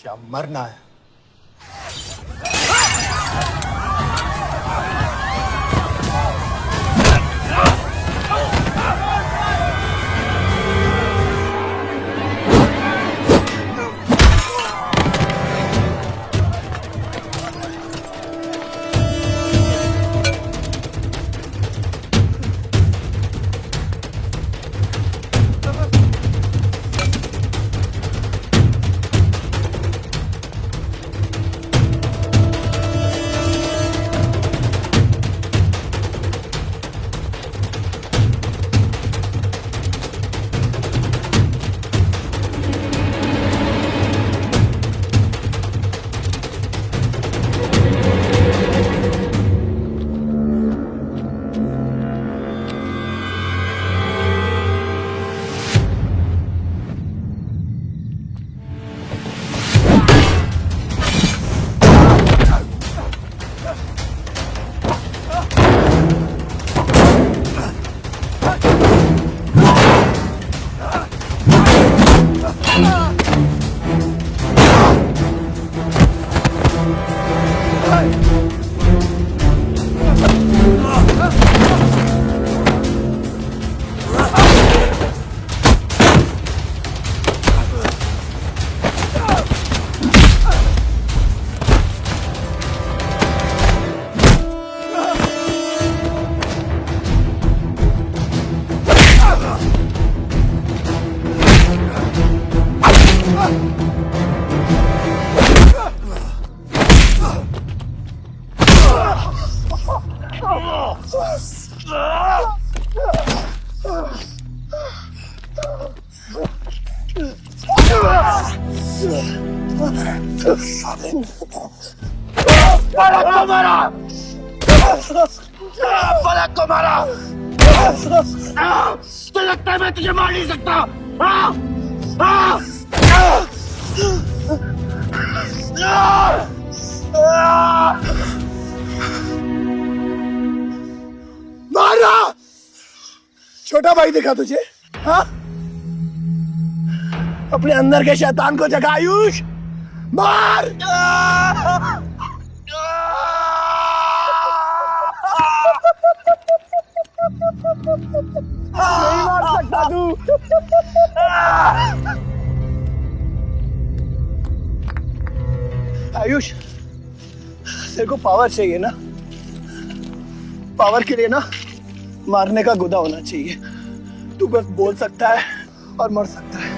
या मरना है। फलक को मारा। तो लगता है मैं तुझे मार नहीं सकता। छोटा भाई दिखा तुझे? हाँ, अपने अंदर के शैतान को जगा आयुष, मार। नहीं मार सकता तू। आयुष, तेरे को पावर चाहिए ना? पावर के लिए ना मारने का गुदा होना चाहिए। तू बस बोल सकता है और मर सकता है।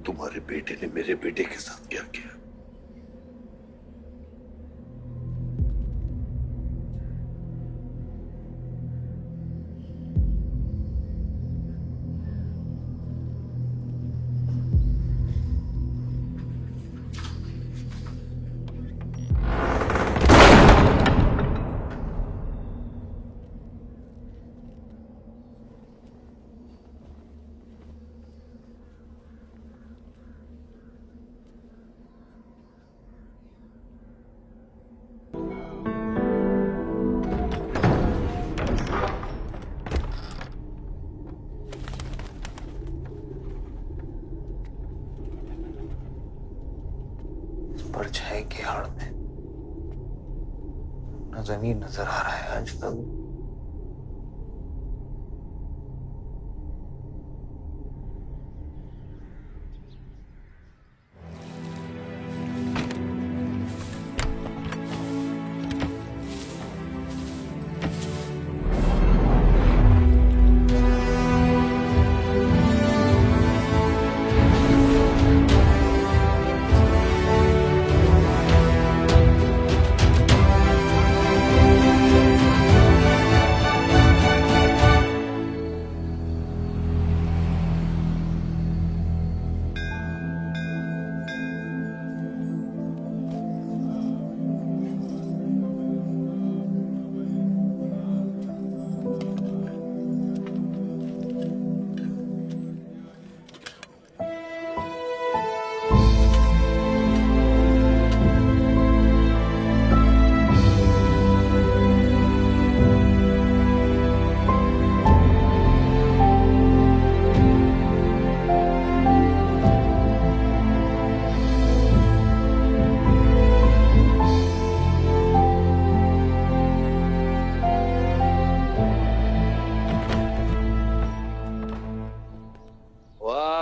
तुम्हारे बेटे ने मेरे बेटे के साथ क्या किया? परछाई की आड़ में न जमीन नजर आ रहा है आज तक।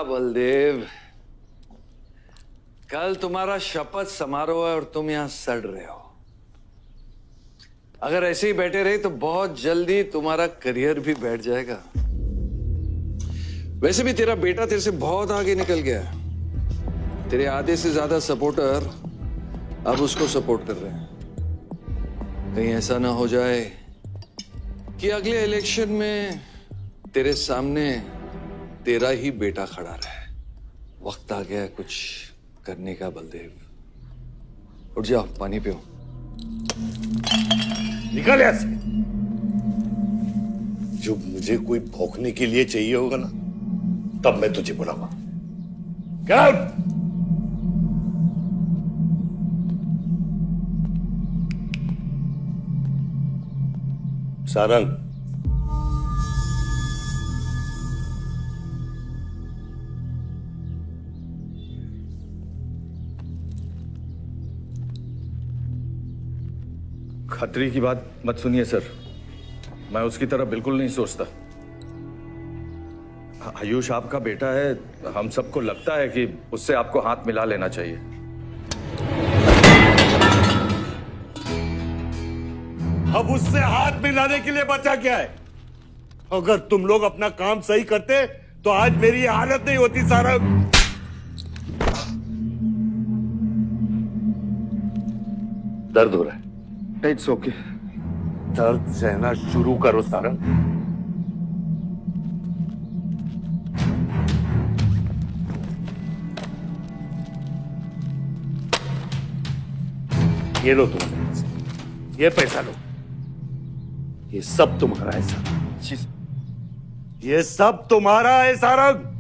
बलदेव, कल तुम्हारा शपथ समारोह है और तुम यहां सड़ रहे हो। अगर ऐसे ही बैठे रहे तो बहुत जल्दी तुम्हारा करियर भी बैठ जाएगा। वैसे भी तेरा बेटा तेरे से बहुत आगे निकल गया है। तेरे आधे से ज्यादा सपोर्टर अब उसको सपोर्ट कर रहे हैं। कहीं ऐसा ना हो जाए कि अगले इलेक्शन में तेरे सामने तेरा ही बेटा खड़ा रहे। वक्त आ गया है कुछ करने का बलदेव। उठ जाओ, पानी पियो। निकल यहाँ से। जब मुझे कोई भौंकने के लिए चाहिए होगा ना, तब मैं तुझे बुलाऊंगा। Get out! सारंग, खतरी की बात मत सुनिए सर, मैं उसकी तरह बिल्कुल नहीं सोचता। आयुष आपका बेटा है, हम सबको लगता है कि उससे आपको हाथ मिला लेना चाहिए। अब उससे हाथ मिलाने के लिए बचा क्या है? अगर तुम लोग अपना काम सही करते तो आज मेरी ये हालत नहीं होती। सारंग, दर्द हो रहा है? It's okay. दर्द सहना शुरू करो सारंग। ये लो तुम्हारे पैसे, ये पैसा लो, ये सब तुम्हारा है सारंग, ये सब तुम्हारा है सारंग।